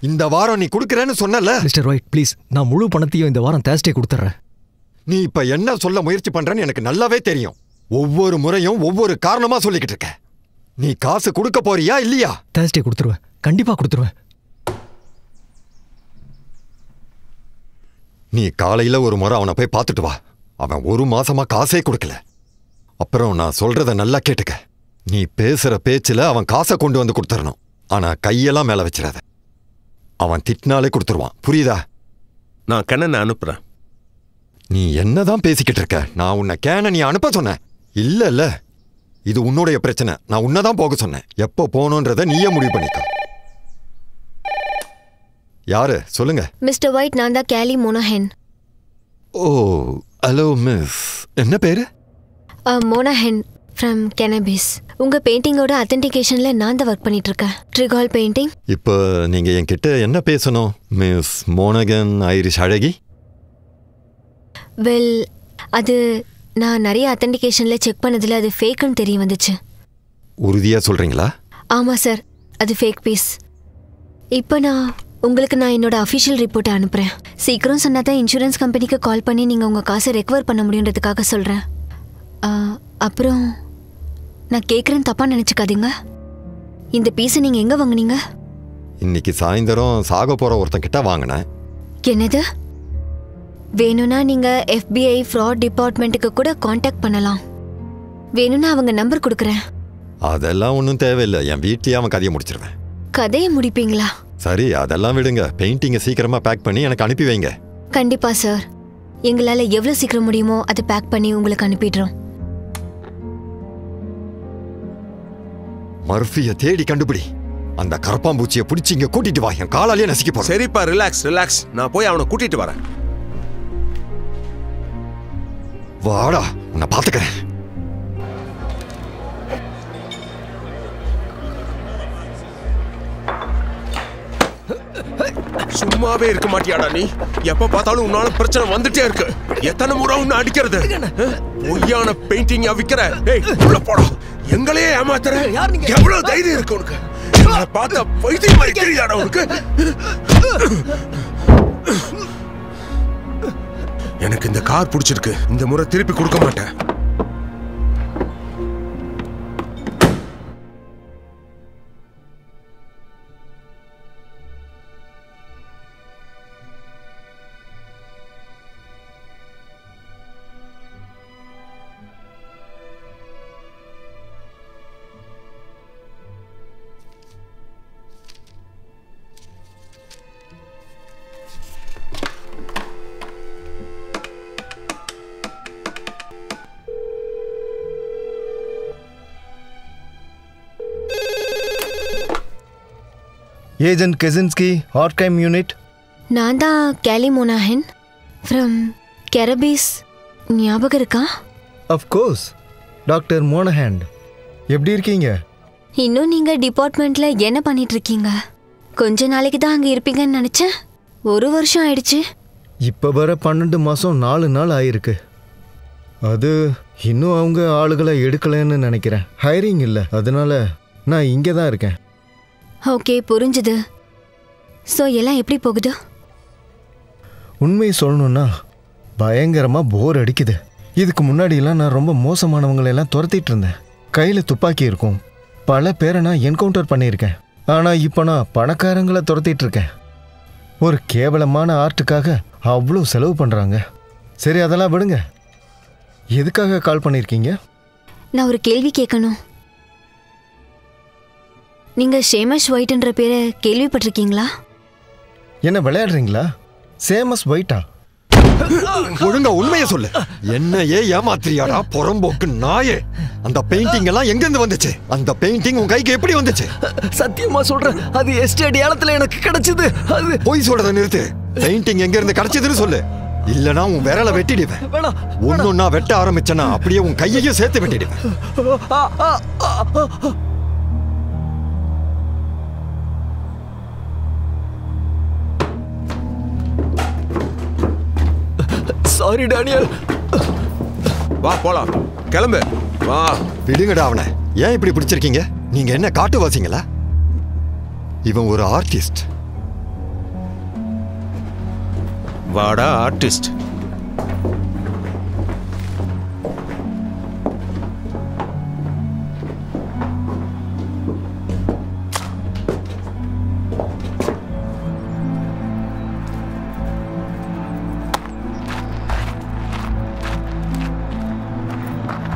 இந்த வாரம் நீ குடுக்கறேன்னு சொன்னல. மிஸ்டர் ஒயிட் ப்ளீஸ், நான் முழு பணத்தையும் இந்த வாரம் தேர்ஸ்டே கொடுத்துறேன். நீ இப்ப என்ன சொல்ல முயற்சி பண்றேன்னு எனக்கு நல்லாவே தெரியும். ஒவ்வொரு முறையும் ஒவ்வொரு காரணமா சொல்லிக்கிட்டு இருக்க. நீ காசு கொடுக்க போறியா இல்லையா? தேர்ஸ்டே கொடுத்துருவேன், கண்டிப்பா கொடுத்துருவேன். நீ காலையில ஒரு முறை அவனை போய் பார்த்துட்டு வா. அவன் 1 மாசமா காசே கொடுக்கல. அப்புறம் நான் சொல்றத நல்லா கேட்டுக்க. நீ பேசுற பேச்சுல அவன் காசை கொண்டு வந்து கொடுத்துடணும். ஆனா கையெல்லாம் மேல வச்சிடாத. அவன் திட்டினாலே கொடுத்துருவான், புரியுதா? நான் கண்ணனை அனுப்புறேன். நீ என்னதான் பேசிக்கிட்டு இருக்க? நான் உன்னை கேன நீ அனுப்ப சொன்னேன். இல்ல இல்ல, இது உன்னுடைய பிரச்சனை. நான் உன்னதான் போக சொன்னேன். எப்போ போகணுன்றத நீயே முடிவு பண்ணிக்க. யாரு சொல்லுங்க. மிஸ்டர் ஒயிட், நான் தான் கேலி மோனோஹென். ஓ ஹலோ மிஸ், என்ன பேரு? மோனோஹென் ஃப்ரம் கெனபிஸ். உங்க பெயிண்டிங்கோட அத்தென்டிகேஷன்ல நான் தான் ஒர்க் பண்ணிட்டு இருக்கேன். ட்ரிகால் பெயிண்டிங். இப்போ நீங்க என்கிட்ட என்ன பேசணும் மிஸ் மோனகன் ஐரிஷ் அழகி? வெல், அது நான் நிறைய அத்தென்டிகேஷன்ல செக் பண்ணதுல அது ஃபேக்குன்னு தெரிய வந்துச்சு. உறுதியா சொல்றீங்களா? ஆமா சார், அது ஃபேக் பீஸ். இப்போ உங்களுக்கு நான் என்னோட அஃபிஷியல் ரிப்போர்ட்டை அனுப்புறேன். சீக்கிரம் சொன்னாதான் இன்சூரன்ஸ் கம்பெனிக்கு கால் பண்ணி நீங்க உங்க காசை ரெக்கவர் பண்ண முடியுன்றதுக்காக சொல்றேன். அப்புறம் நான் கேட்குறேன்னு தப்பா நினைச்சுக்காதீங்க. இந்த பீஸை நீங்க எங்க வாங்குனீங்க? இன்னைக்கு சாயந்தரம் சாக போற ஒருத்தன் கிட்ட வாங்கினேன். என்னது? வேணும்னா நீங்க FBI ஃப்ராட் டிபார்ட்மெண்ட்டுக்கு கூட காண்டாக்ட் பண்ணலாம். வேணும்னா அவங்க நம்பர் கொடுக்குறேன். அதெல்லாம் ஒன்றும் தேவையில்லை. என் வீட்லயே அவன் கதையை முடிச்சிருவேன். கதையை முடிப்பீங்களா? சரி, அதெல்லாம் விடுங்க. பெயிண்டிங்கை சீக்கிரமா பேக் பண்ணி எனக்கு அனுப்பி வைங்க. கண்டிப்பா சார். எங்களால எவ்வளவு சீக்கிரம் முடியுமோ அதை பேக் பண்ணி உங்களுக்கு அனுப்பிடுறோம். மர்ஃபியை தேடி கண்டுபிடி. அந்த கரப்பாம்பூச்சியை பிடிச்சி இங்க கூட்டிட்டு வா. என் காலாலேயே நசிக்க போறேன். சரிப்பா, ரிலாக்ஸ் ரிலாக்ஸ். நான் போய் அவனை கூட்டிட்டு வரேன். வாடா, உன்னை பாத்துக்கிறேன். சும்மாவே இருக்க மாட்டியாடா நீ? எப்ப பார்த்தாலும் உன்னால பிரச்சனை வந்துட்டே இருக்கு. எத்தனை முறை உன்னை அடிக்கிறது? பொய்யான பெயிண்டிங் விக்கிற. ஏய், உள்ள போடா. எங்களையே ஏமாத்துற. எவ்வளவு தைரியம் இருக்கு உனக்கு? பார்த்த பைத்தியம் மாதிரி தெரியாடா உனக்கு? எனக்கு இந்த கார் பிடிச்சிருக்கு. இந்த முறை திருப்பி கொடுக்க மாட்டேன். Agent கெசின்ஸ்கி, hot crime unit. நான் தான் கேலி மோனாஹன் ஃப்ரம் கெரபீஸ். ஞாபகம் இருக்கா? Of course, doctor மோனஹேண்ட். எப்படி இருக்கீங்க? இன்னும் நீங்க டிபார்ட்மெண்ட்ல என்ன பண்ணிட்டு இருக்கீங்க? கொஞ்ச நாளைக்கு தான் அங்க இருப்பீங்கன்னு நினைச்சேன். 1 வருஷம் ஆயிடுச்சு. இப்போ வர 12 மாதம் 4 நாள் ஆயிருக்கு. அது இன்னும் அவங்க ஆளுகளை எடுக்கலைன்னு நினைக்கிறேன். ஹைரிங் இல்லை, அதனால நான் இங்கே தான் இருக்கேன். ஓகே, புரிஞ்சுது. ஸோ எல்லாம் எப்படி போகுது? உண்மையை சொல்லணும்னா பயங்கரமாக போர் அடிக்குது. இதுக்கு முன்னாடியெல்லாம் நான் ரொம்ப மோசமானவங்களெல்லாம் துரத்திட்டு இருந்தேன். கையில் துப்பாக்கி இருக்கும். பல பேரை நான் என்கவுண்டர் பண்ணியிருக்கேன். ஆனால் இப்போ நான் பணக்காரங்களை துரத்திட்டு இருக்கேன். ஒரு கேவலமான ஆர்ட்டுக்காக அவ்வளோ செலவு பண்ணுறாங்க. சரி, அதெல்லாம் விடுங்க. எதுக்காக கால் பண்ணியிருக்கீங்க? நான் ஒரு கேள்வி கேட்கணும். நீங்க ஷேமஸ் ஒயிட்ன்ற பேரை கேள்விப்பட்டிருக்கீங்களா? என்ன விளையாடுறீங்களா? சேமஸ் ஒயிட்டா? ஒழுங்கா உண்மையை சொல்லு. என்னையே ஏமாத்திரியாடா புறம்போக்கு நாயே. அந்த பெயிண்டிங் எல்லாம் எங்க இருந்து வந்துச்சு? அந்த பெயிண்டிங் உன் கைக்கு எப்படி வந்துச்சு? சத்தியமா சொல்றேன், அது எஸ்டேட் ஏலத்துல எனக்கு கிடைச்சது. அது போய் சொல்றத நிறுத்து. பெயிண்டிங் எங்க இருந்து கிடைச்சதுன்னு சொல்லு. இல்லனா உன் விரலை வெட்டிடுவேன். ஒன்னொன்னா வெட்ட ஆரம்பிச்சனா அப்படியே உன் கையையும் சேர்த்து வெட்டிடுவேன். Sorry Daniel. வா போலாம், கிளம்பு வா. விடுங்கடா அவனை. ஏன் இப்படி பிடிச்சிருக்கீங்க? நீங்க என்ன காட்டுவாசிங்களா? இவன் ஒரு ஆர்டிஸ்ட். வாடா ஆர்டிஸ்ட்.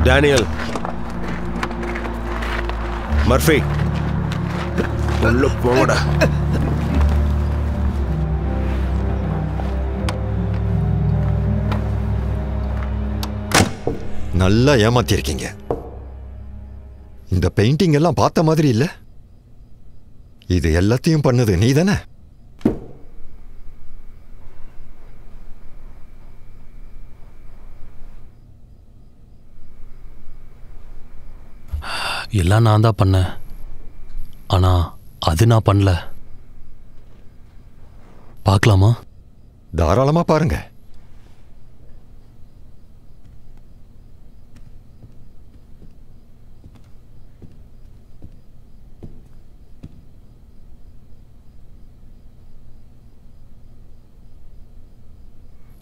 டேனியல், மர்ஃபி, உள்ள போடா. நல்லா ஏமாத்திருக்கீங்க. இந்த பெயிண்டிங் எல்லாம் பார்த்த மாதிரி இல்ல. இது எல்லாத்தையும் பண்ணது நீ தானே? எல்லாம் நான் தான் பண்ணேன். ஆனா அது நான் பண்ணல. பார்க்கலாமா? தாராளமா பாருங்க.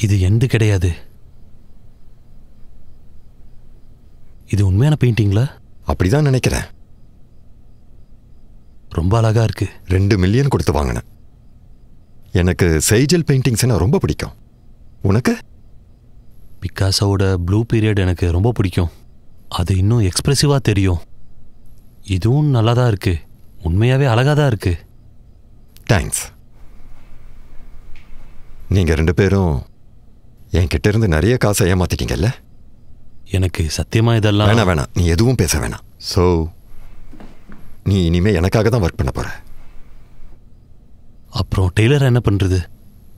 இது எந்த கிடையாது. இது உண்மையான பெயிண்டிங்ல? அப்படிதான் நினைக்கிறேன். ரொம்ப அழகா இருக்கு. 2 மில்லியன் கொடுத்து வாங்கினேன். எனக்கு செய்ஜல் பெயிண்டிங்ஸ்னா ரொம்ப பிடிக்கும். உனக்கு? பிக்காசோட ப்ளூ பீரியட் எனக்கு ரொம்ப பிடிக்கும். அது இன்னும் எக்ஸ்பிரசிவா தெரியும். இதுவும் நல்லா தான் இருக்கு. உண்மையாவே அழகா தான் இருக்கு. தேங்க்ஸ். நீங்க 2 பேரும் என்கிட்ட இருந்து நிறைய காசை ஏமாத்திட்டீங்கல்ல? எனக்கு சத்தியமா இதெல்லாம் வேணாம். நீ எதுவும் பேச வேணாம். ஸோ நீ இனிமே எனக்காக தான் ஒர்க் பண்ண போற. அப்புறம் டெய்லர் என்ன பண்றது?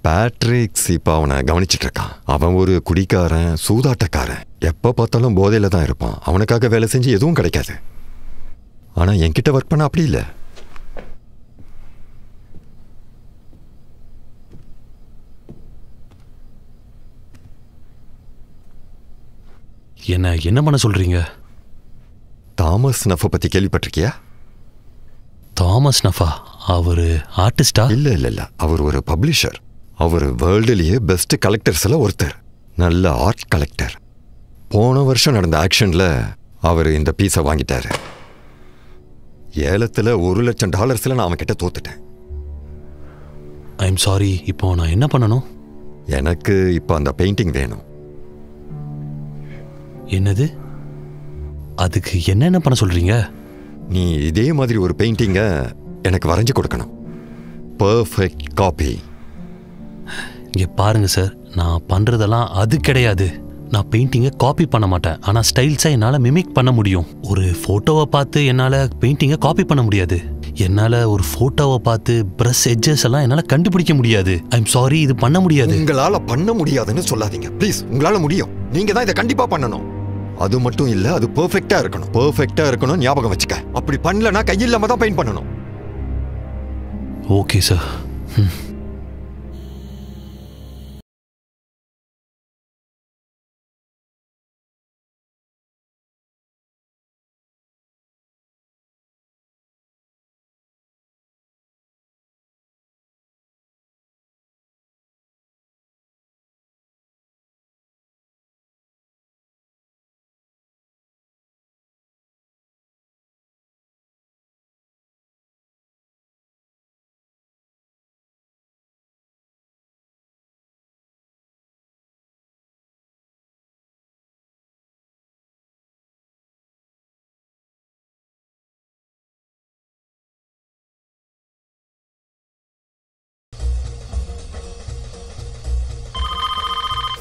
பேட்ரிக்ஸ் இப்போ அவனை கவனிச்சிட்டு இருக்கான். அவன் ஒரு குடிக்காரன், சூதாட்டக்காரன். எப்போ பார்த்தாலும் போதையில தான் இருப்பான். அவனுக்காக வேலை செஞ்சு எதுவும் கிடைக்காது. ஆனா என்கிட்ட ஒர்க் பண்ண அப்படி இல்லை. என்ன பண்ண சொல்றீங்க? தாமஸ் நஃப பத்தி கேள்விப்பட்டிருக்கியா? தாமஸ் நஃபா? அவரு ஆர்டிஸ்டா? இல்ல. அவர் ஒரு பப்ளிஷர். அவர் வேர்ல்டுலயே பெஸ்ட் கலெக்டர்ஸ்ல ஒருத்தர். நல்ல ஆர்ட் கலெக்டர். போன வருஷம் நடந்த ஆக்ஷன்ல அவர் இந்த பீஸை வாங்கிட்டாரு. ஏலத்துல $1 லட்சம் நான் அவன் கிட்ட தோத்துட்டேன். I am sorry. இப்போ நான் என்ன பண்ணணும்? எனக்கு இப்போ அந்த பெயிண்டிங் வேணும். என்னது? அதுக்கு என்னென்ன பண்ண சொல்றீங்க? நீ இதே மாதிரி ஒரு பெயிண்டிங்கை எனக்கு வரைஞ்சு கொடுக்கணும். Perfect copy. இங்க பாருங்க சார், நான் பண்றதெல்லாம் அது கிடையாது. நான் பெயிண்டிங்கை காப்பி பண்ண மாட்டேன், ஆனா ஸ்டைல்ஸை என்னால மிமிக் பண்ண முடியும். ஒரு போட்டோவை பார்த்து என்னால பெயிண்டிங்கை காப்பி பண்ண முடியாது. என்னால ஒரு போட்டோவை பார்த்து பிரஷ் எட்ஜஸ் எல்லாம் என்னால கண்டுபிடிக்க முடியாது. ஐம் சாரி, இது பண்ண முடியாது. உங்களால பண்ண முடியாதுன்னு சொல்லாதீங்க ப்ளீஸ். உங்களால முடியும். நீங்க தான் இதை கண்டிப்பா பண்ணணும். அது மட்டும் இல்ல, அது பெர்ஃபெக்ட்டா இருக்கணும். பெர்ஃபெக்ட்டா இருக்கணும், ஞாபகம் வச்சுக்க. அப்படி பண்ணலனா கையில்லாம தான் பெயிண்ட் பண்ணணும். Okay sir.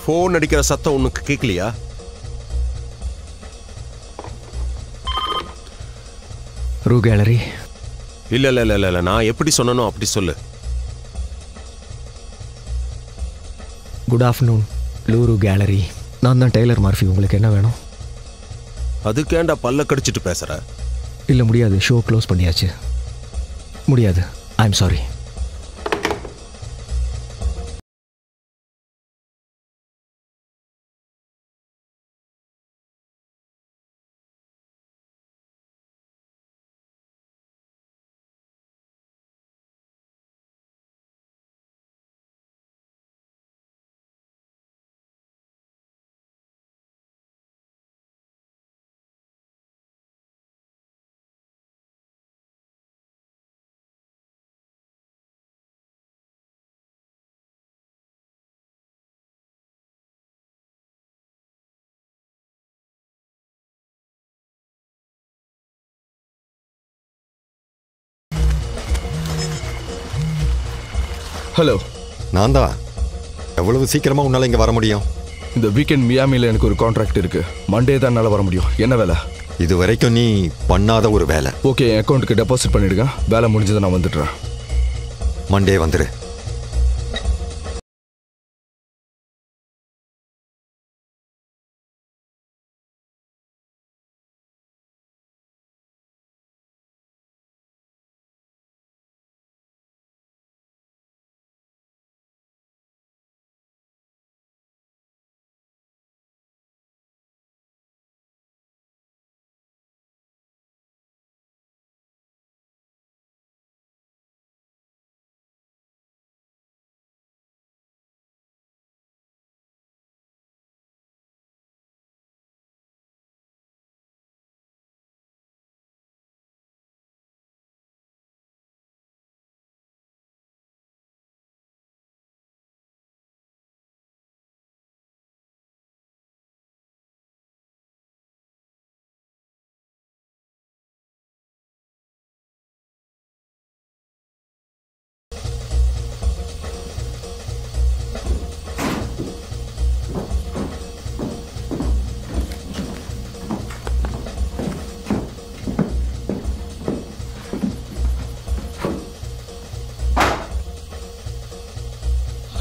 ஃபோன் அடிக்கிற சத்தம் உனக்கு கேட்கலையா? ரூ கேலரி. இல்ல இல்ல இல்ல இல்ல, நான் எப்படி சொன்னனோ அப்படி சொல்லு. குட் ஆஃப்டர்நூன், லூரு கேலரி. நான் தான் டெய்லர் மார்ஃபி. உங்களுக்கு என்ன வேணும்? அதுக்கேண்டா பல்ல கடிச்சிட்டு பேசுற? இல்லை முடியாது, ஷோ க்ளோஸ் பண்ணியாச்சு. முடியாது, ஐ எம் சாரி. ஹலோ, நான் தான். எவ்வளவு சீக்கிரமா உன்னால இங்க வர முடியும்? இந்த வீக்கெண்ட் மியாமியில் எனக்கு ஒரு கான்ட்ராக்ட் இருக்கு. மண்டே தான் என்னால் வர முடியும். என்ன வேலை? இது வரைக்கும் நீ பண்ணாத ஒரு வேலை. ஓகே, என் அக்கௌண்ட்டுக்கு டெபாசிட் பண்ணிடுங்க. வேலை முடிஞ்சதை நான் வந்துடுறேன். மண்டே வந்துரு.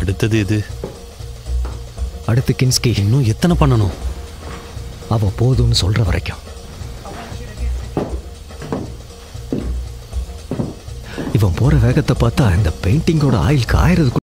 அடுத்தது இது. அடுத்து கின்ஸ்கி. இன்னும் எத்தனை பண்ணணும்? அவ போதும்னு சொல்ற வரைக்கும். இவன் போற வேகத்தை பார்த்தா இந்த பெயிண்டிங்கோட ஆயில் காயறதுக்கு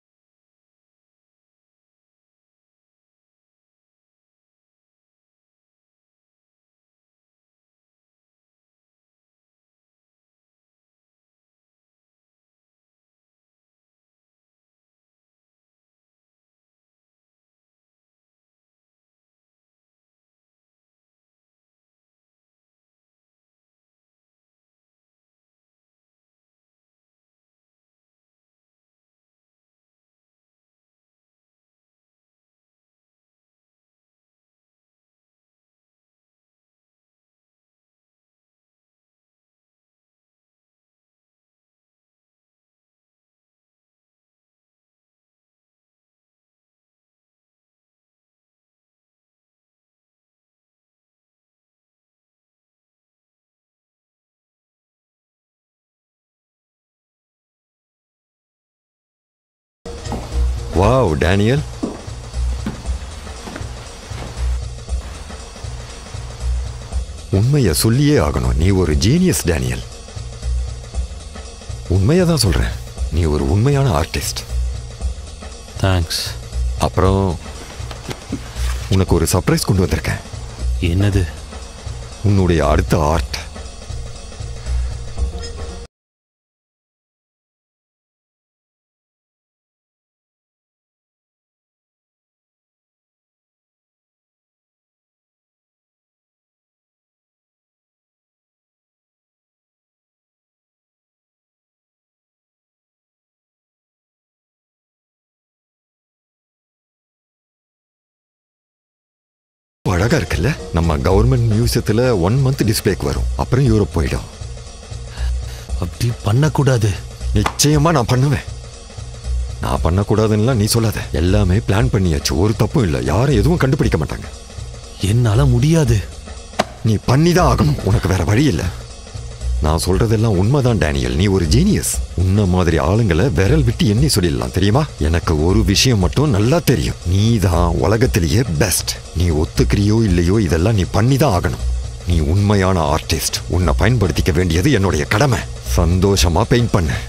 வாவ் டேனியல், உண்மையை சொல்லியே ஆகணும். நீ ஒரு ஜீனியஸ் டேனியல். உண்மையை தான் சொல்றேன். நீ ஒரு உண்மையான ஆர்டிஸ்ட். தேங்க்ஸ். அப்புறம் உனக்கு ஒரு சர்ப்ரைஸ் கொண்டு வந்திருக்கேன். என்னது? உன்னுடைய அடுத்த ஆர்ட். அழகா இருக்குல்ல? நம்ம கவர்மெண்ட் மியூசியத்துல 1 month டிஸ்பிளேக்கு வரும். அப்புறம் யூரோப் போயிடும். அப்படி பண்ணக்கூடாது. நிச்சயமா நான் பண்ணுவேன். நான் பண்ணக்கூடாதுன்னா நீ சொல்லாத. எல்லாமே பிளான் பண்ணியாச்சு. ஒரு தப்பும் இல்லை. யாரும் எதுவும் கண்டுபிடிக்க மாட்டாங்க. என்னால முடியாது. நீ பண்ணிதான் ஆகணும். உனக்கு வேற வழி இல்லை. நான் சொல்றதெல்லாம் உண்மைதான் டேனியல். நீ ஒரு ஜீனியஸ். உன்ன மாதிரி ஆளுங்களை விரல் விட்டு எண்ணி சொல்லிடலாம். தெரியுமா? எனக்கு ஒரு விஷயம் மட்டும் நல்லா தெரியும். நீ தான் உலகத்திலேயே பெஸ்ட். நீ ஒத்துக்கிறியோ இல்லையோ இதெல்லாம் நீ பண்ணிதான் ஆகணும். நீ உண்மையான ஆர்டிஸ்ட். உன்னை பயன்படுத்திக்க வேண்டியது என்னுடைய கடமை. சந்தோஷமா பெயிண்ட் பண்ணு.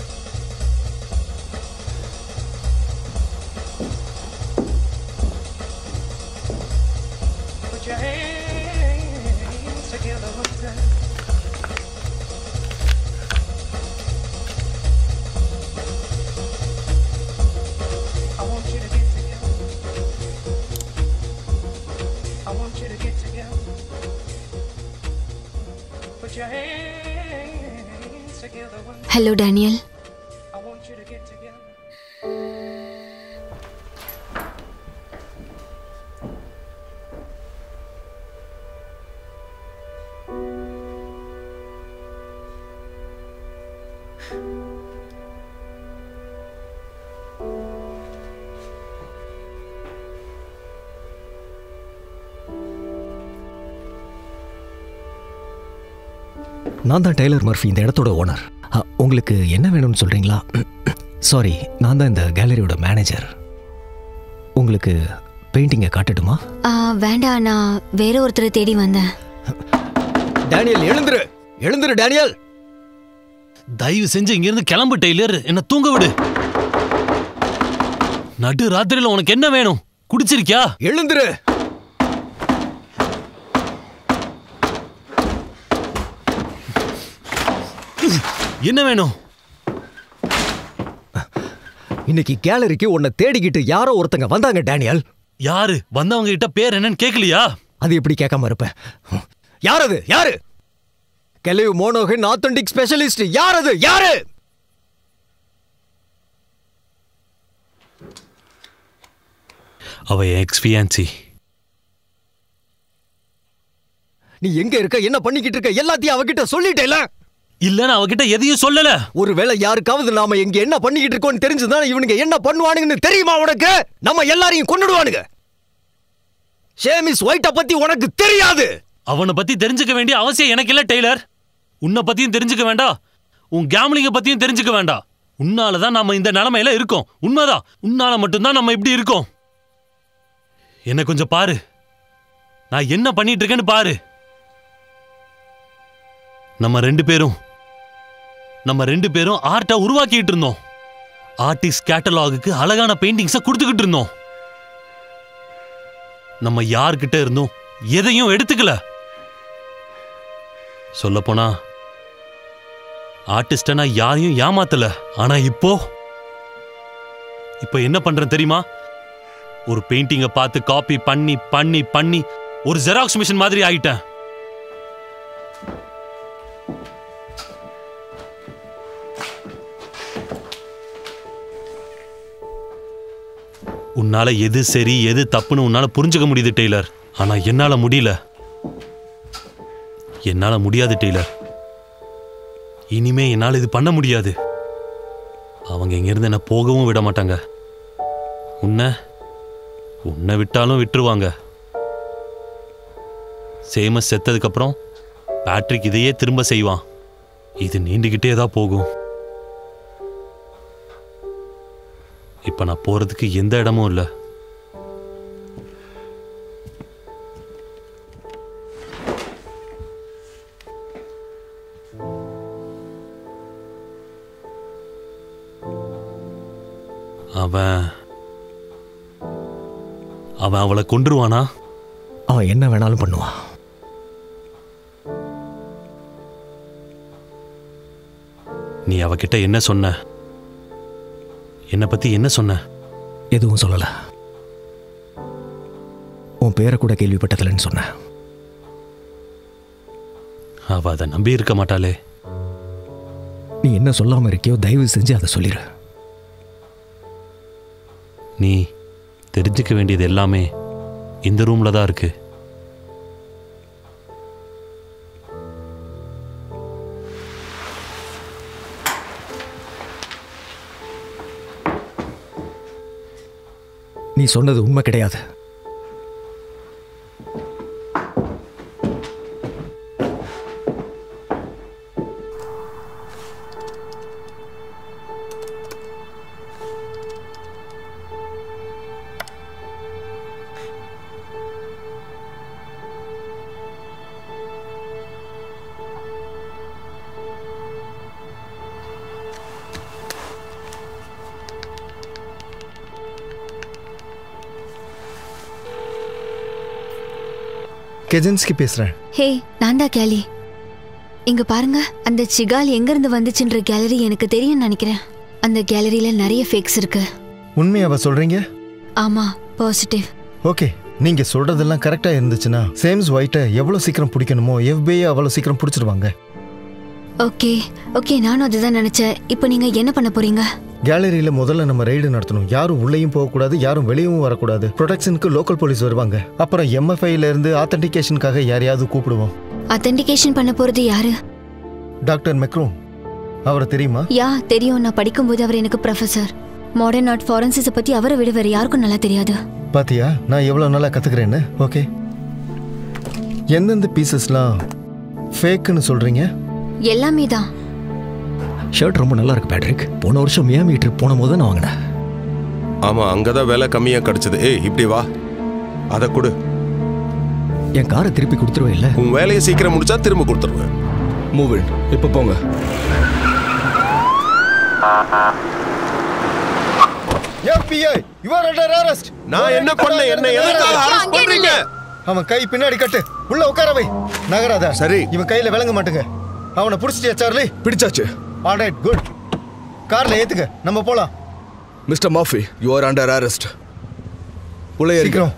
Hello Daniel. நான் தான் டெய்லர் மர்ஃபி, இந்த இடத்தோட ஓனர். உங்களுக்கு என்ன வேணும்னு சொல்றீங்களா? சாரி, நான் தான் இந்த கேலரியோட மேனேஜர். உங்களுக்கு பெயிண்டிங்கை காட்டட்டுமா? வேண்டாம், நான் வேற ஒருத்தரை தேடி வந்தேன். டேனியல் எழுந்துரு, எழுந்துரு டேனியல். தயவு செஞ்சு இங்க இருந்து கிளம்பு டெய்லர். என்ன தூங்க விடு. நடு ராத்திரியில உனக்கு என்ன வேணும்? குடிச்சிருக்கியா? எழுந்துரு. என்ன வேணும்? இன்னைக்கு கேலரிக்கு உன்னை தேடிக்கிட்டு யாரோ ஒருத்தங்க வந்தாங்க டேனியல். யாரு வந்தவங்க கிட்ட பேர் என்னன்னு கேட்கலையா? அது எப்படி கேட்காம இருப்பேன்? யார் அது? யாரு? கெலிவ் மோனோகன் ஆத்தென்டிக் ஸ்பெஷலிஸ்ட். யார் அது? யாரு? அவ எக்ஸ்பியன்சி. நீ எங்க இருக்க? என்ன பண்ணிக்கிட்டு இருக்க? எல்லாத்தையும் அவகிட்ட சொல்லிட்டேல? இல்ல, நான் அவகிட்ட எதையும் சொல்லல. ஒருவேளை யாருக்காவது நாம எங்க என்ன பண்ணிக்கிட்டு இருக்கோம்னு தெரிஞ்சுதான் இவனுங்க என்ன பண்ணுவானுங்கன்னு தெரியுமா உனக்கு? நம்ம எல்லாரையும் கொன்னுடுவானுங்க. ஷேமிஸ் ஒயிட்ட பத்தி உனக்கு தெரியாது. அவனை பத்தி தெரிஞ்சுக்க வேண்டிய அவசியம் எனக்கு இல்ல டெய்லர். உன்னை பத்தியும் தெரிஞ்சுக்க வேண்டாம். உன் கேம்லிங்க பத்தியும் தெரிஞ்சுக்க வேண்டாம். உன்னாலதான் நம்ம இந்த நிலைமையில இருக்கோம். உண்மைதான். உன்னால மட்டும்தான் நம்ம இப்படி இருக்கோம். என்ன கொஞ்சம் பாரு. நான் என்ன பண்ணிட்டு இருக்கேன்னு பாரு. நம்ம ரெண்டு பேரும் ஆர்ட்டை உருவாக்கிட்டு இருந்தோம். ஆர்டிஸ்ட் கேட்டலாகுக்கு அழகான பெயிண்டிங்ஸை கொடுத்துக்கிட்டு இருந்தோம். நம்ம யார்கிட்ட இருந்தோம் எதையும் எடுத்துக்கல. சொல்ல போனா ஆர்டிஸ்ட நான் யாரையும் ஏமாத்தல. ஆனா இப்போ என்ன பண்றேன் தெரியுமா? ஒரு பெயிண்டிங்கை பார்த்து காப்பி பண்ணி பண்ணி பண்ணி ஒரு ஜெராக்ஸ் மிஷின் மாதிரி ஆயிட்டேன். உன்னால எது சரி எது தப்புன்னு உன்னால புரிஞ்சுக்க முடியுது டெய்லர். ஆனா என்னால முடியல. என்னால முடியாது டெய்லர். இனிமே என்னால இது பண்ண முடியாது. அவங்க இங்கிருந்து என்ன போகவும் விட மாட்டாங்க. உன்னை விட்டாலும் விட்டுருவாங்க. சேமஸ் செத்ததுக்கு அப்புறம் பேட்ரிக் இதையே திரும்ப செய்வான். இது நீண்டுகிட்டே தான் போகும். இப்ப நான் போறதுக்கு எந்த இடமும் இல்லை. அவன் அவளை கொன்றுவானா? அவன் என்ன வேணாலும் பண்ணுவான். நீ அவகிட்ட என்ன சொன்ன? என்னை பத்தி என்ன சொன்ன? எதுவும் சொல்லல. உன் பேரை கூட கேள்விப்பட்டதில்லைன்னு சொன்ன. அவ அதை நம்பி இருக்க மாட்டாளே. நீ என்ன சொல்லாம இருக்கியோ தயவு செஞ்சு அதை சொல்லிடு. நீ தெரிஞ்சுக்க வேண்டியது எல்லாமே இந்த ரூம்ல தான் இருக்கு. நீ சொன்னது உண்மை கிடையாது. கெஜன்ஸ்கி பேசுறேன். ஹே, நான் தான் கேலி. இங்க பாருங்க, அந்த சிகால் எங்க இருந்து வந்துச்சுன்ற கேலரி எனக்கு தெரியும் நினைக்கிறேன். அந்த கேலரியில நிறைய ஃபேக்ஸ் இருக்கு. உண்மையாவா சொல்றீங்க? ஆமா, பாசிட்டிவ். ஓகே, நீங்க சொல்றதெல்லாம் கரெக்டா இருந்துச்சுன்னா சேம்ஸ் ஒயிட்டை எவ்வளவு சீக்கிரம் பிடிக்கணுமோ FBI அவ்வளவு சீக்கிரம் பிடிச்சிருவாங்க. ஓகே ஓகே, நானும் அதுதான் நினைச்சேன். இப்போ நீங்க என்ன பண்ண போறீங்க? கேலரியில முதல்ல நம்ம ரெய்டு நடத்தணும். யாரும் உள்ளேயும் போகக்கூடாது, யாரும் வெளியவும் வரக்கூடாது. ப்ரொடெக்ஷனுக்கு லோக்கல் போலீஸ் வருவாங்க. அப்புறம் MFIல இருந்து ஆத்தென்டிகேஷனுக்காக யாரையாவது கூப்பிடுவோம். ஆத்தென்டிகேஷன் பண்ண போறது யாரு? Doctor Macron. அவரை தெரியுமா? யா, தெரியும். நான் படிக்கும்போது அவர் எனக்கு ப்ரொஃபசர். மாடர்ன் ஆர்ட் ஃபாரன்சிஸை பத்தி அவரை விட வேற யாருக்கும் நல்லா தெரியாது. பாத்தியா நான் எவ்வளவு நல்லா கத்துக்கிறேன்னு? ஓகே, எந்தெந்த பீசஸ்லாம் ஃபேக்குன்னு சொல்றீங்க? எல்லாமே தான். ஷர்ட் ரொம்ப நல்லா இருக்கு பேட்ரிக். போன வருஷம் மியாமி ட்ரிப் போன போது நான் வாங்கினேன். ஆமா, அங்கதான் விலை கம்மியா கிடைச்சது. ஏய், இப்படி வா, அதை கொடு. என் காரை திருப்பி கொடுத்துருவேன். இல்ல, உன் வேலையை சீக்கிரம் முடிச்சா திரும்ப கொடுத்துருவேன். Move in. இப்போ போங்க. FBI, you are under arrest. நான் என்ன பண்ண? என்ன எதுக்காக அரெஸ்ட் பண்றீங்க? அவன் கை பின்னாடி கட்டு, உள்ள உட்கார வை. நகராத. சரி. இவன் கையில விளங்க மாட்டுங்க. அவனை புடிச்சிட்டியா சார்லி? பிடிச்சாச்சு. Alright, good. கார்ல ஏத்துங்க, நம்ம போலாம். Mister Murphy, you are under arrest. உள்ள ஏறுங்க. சீக்கிரம்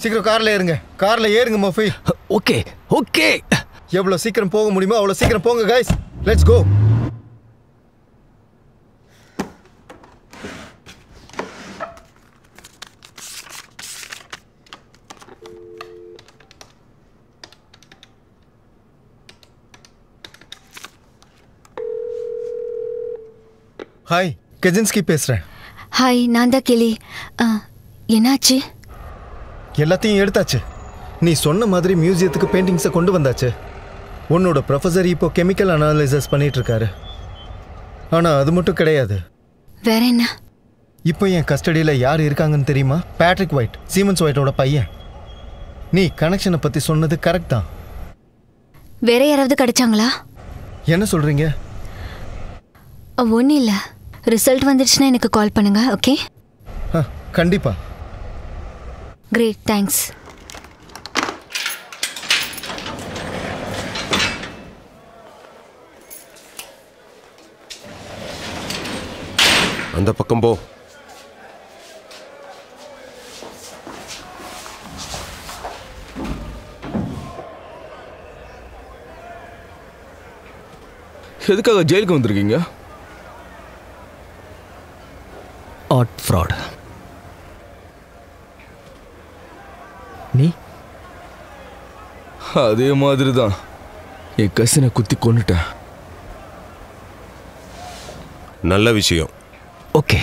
சீக்கிரம் கார்ல ஏறுங்க. கார்ல ஏறுங்க மர்ஃபி. Okay okay. எவ்வளவு சீக்கிரம் போக முடியுமோ அவ்வளவு சீக்கிரம் போங்க கைஸ். Let's go. ஹாய், கெஜன்ஸ்கி பேசுறேன். ஹாய், நான் தான் கேலி. என்னாச்சு? எல்லாத்தையும் எடுத்தாச்சு. நீ சொன்ன மாதிரி மியூசியத்துக்கு பெயிண்டிங்ஸை கொண்டு வந்தாச்சு. உன்னோட ப்ரொஃபஸர் இப்போ கெமிக்கல் அனாலிசிஸ் பண்ணிட்டு இருக்காரு. ஆனால் அது மட்டும் கிடையாது. வேற என்ன? இப்போ என் கஸ்டடியில் யார் இருக்காங்கன்னு தெரியுமா? பேட்ரிக் ஒயிட், சீமன்ஸ் ஒயிட்டோட பையன். நீ கனெக்ஷனை பற்றி சொன்னது கரெக்ட் தான். வேற யாராவது கிடைச்சாங்களா? என்ன சொல்கிறீங்க? ஒன்றும் இல்லை. ரிசல்ட் வந்துடுச்சுன்னா எனக்கு கால் பண்ணுங்க. ஓகே, கண்டிப்பா. Great, thanks. அந்த பக்கம் போ. எதுக்காக ஜெயிலுக்கு வந்திருக்கீங்க? Art fraud. நீ அதே மாதிரி தான். என் கசினை குத்தி கொண்டுட்டேன். நல்ல விஷயம். ஓகே.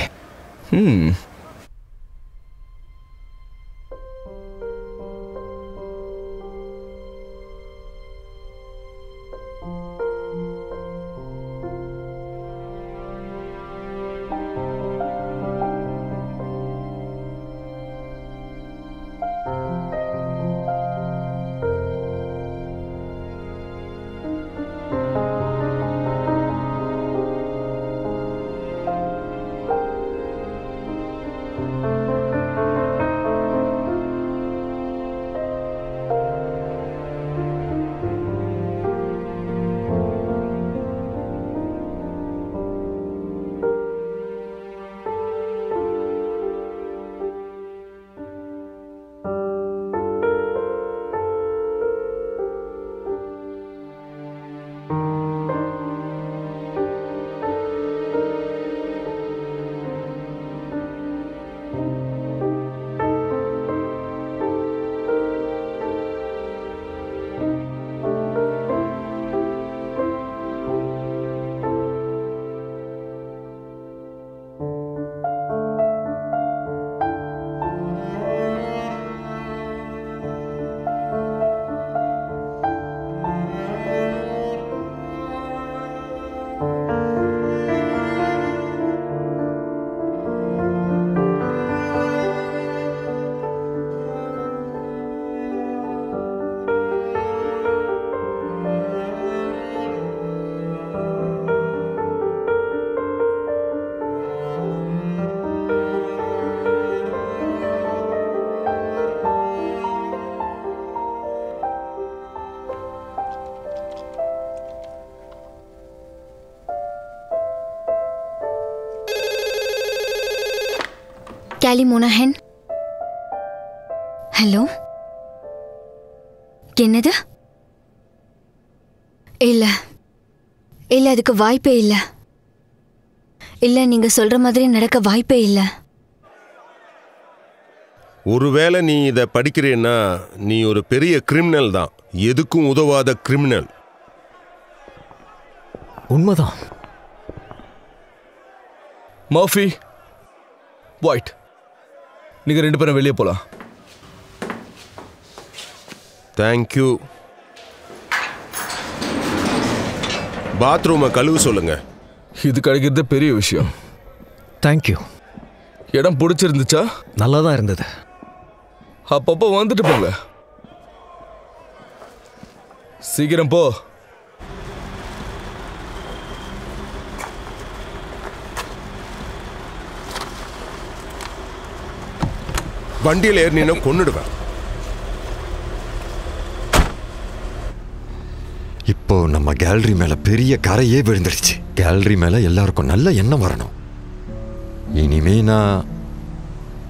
கேலி மோனஹன். ஹலோ, என்னது? இல்ல இல்ல, அதுக்கு வாய்ப்பே இல்ல. இல்ல, நீங்க சொல்ற மாதிரி நடக்க வாய்ப்பே இல்ல. ஒருவேளை நீ இதை படிக்கிறேன்னா நீ ஒரு பெரிய கிரிமினல் தான், எதுக்கும் உதவாத கிரிமினல். உண்மைதான். மர்ஃபி, ஒயிட், நீங்க 2 பேரும் வெளியே போலாம். தேங்க்யூ. பாத்ரூமை கழுவு சொல்லுங்க. இது கிடைக்கிறது பெரிய விஷயம். தேங்க்யூ. இடம் பிடிச்சிருந்துச்சா? நல்லா தான் இருந்தது. அப்பப்போ வந்துட்டு போங்க. சீக்கிரம் போ. வண்டியில் ஏறினா கொன்னுடுவேன். இப்போ நம்ம கேலரி மேல பெரிய கரையே விழுந்துடுச்சு. கேலரி மேல எல்லாருக்கும் நல்ல எண்ணம் வரணும். இனிமே நான்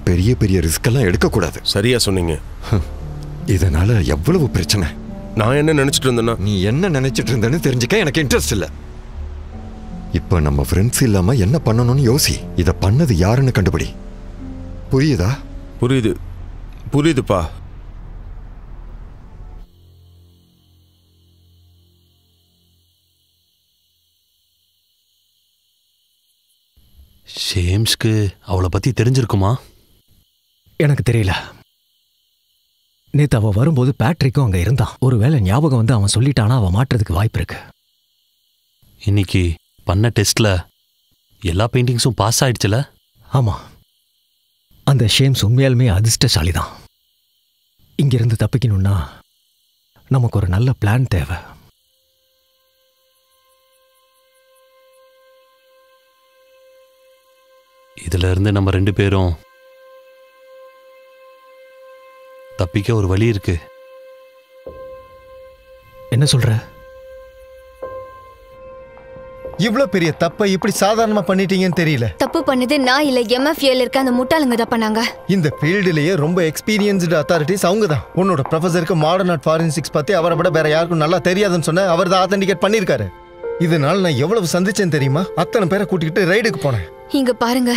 பெரிய பெரிய ரிஸ்க் எல்லாம் எடுக்கக்கூடாது. சரியா சொன்னீங்க. இதனால எவ்வளவு பிரச்சனை. நான் என்ன நினைச்சிட்டு இருந்தேன்னா, நீ என்ன நினைச்சிட்டு இருந்தேன்னு தெரிஞ்சுக்க எனக்கு இன்ட்ரெஸ்ட் இல்லை. இப்போ நம்ம ஃப்ரெண்ட்ஸ் இல்லாம என்ன பண்ணணும்னு யோசி. இதை பண்ணது யாருன்னு கண்டுபிடி. புரியுதா? புரியுது புரியுதுப்பா. ஷேம்ஸ்க்கு அவளை பத்தி தெரிஞ்சிருக்குமா? எனக்கு தெரியல. நேத்து அவ வரும்போது பேட்ரிக்கும் அங்க இருந்தான். ஒருவேளை ஞாபகம் வந்து அவன் சொல்லிட்டானா அவன் மாட்டுறதுக்கு வாய்ப்பு இருக்கு. இன்னைக்கு பண்ண டெஸ்ட்ல எல்லா பெயிண்டிங்ஸும் பாஸ் ஆயிடுச்சுல? ஆமா, அந்த ஷேம்ஸ் உண்மையாலுமே அதிர்ஷ்டசாலி தான். இங்கிருந்து தப்பிக்கணும்னா நமக்கு ஒரு நல்ல பிளான் தேவை. இதுல இருந்து நம்ம 2 பேரும் தப்பிக்க ஒரு வழி இருக்கு. என்ன சொல்ற? இவ்ளோ பெரிய தப்பை இப்படி சாதாரணமா பண்ணிட்டீங்கன்னு தெரியல. தப்பு பண்ணது நான் இல்ல, MFAல இருக்க அந்த முட்டாளுங்க தான் பண்ணாங்க. இந்த ஃபீல்டுலயே ரொம்ப எக்ஸ்பீரியன்ஸ்டு அத்தாரிட்டிஸ் அவங்க தான். உன்னோட ப்ரொஃபஸருக்கு மாடர்ன் ஆர்ட் ஃபாரன்சிக்ஸ் பத்தி அவரை விட வேற யாருக்கும் நல்லா தெரியாதுன்னு சொன்ன அவர் தான் ஆத்தென்டிகேட் பண்ணிருக்காரு. இதனால நான் எவ்வளவு சந்திச்சேன்னு தெரியுமா? அத்தனை பேரை கூட்டிக்கிட்டு ரைடுக்கு போனேன். இங்க பாருங்க,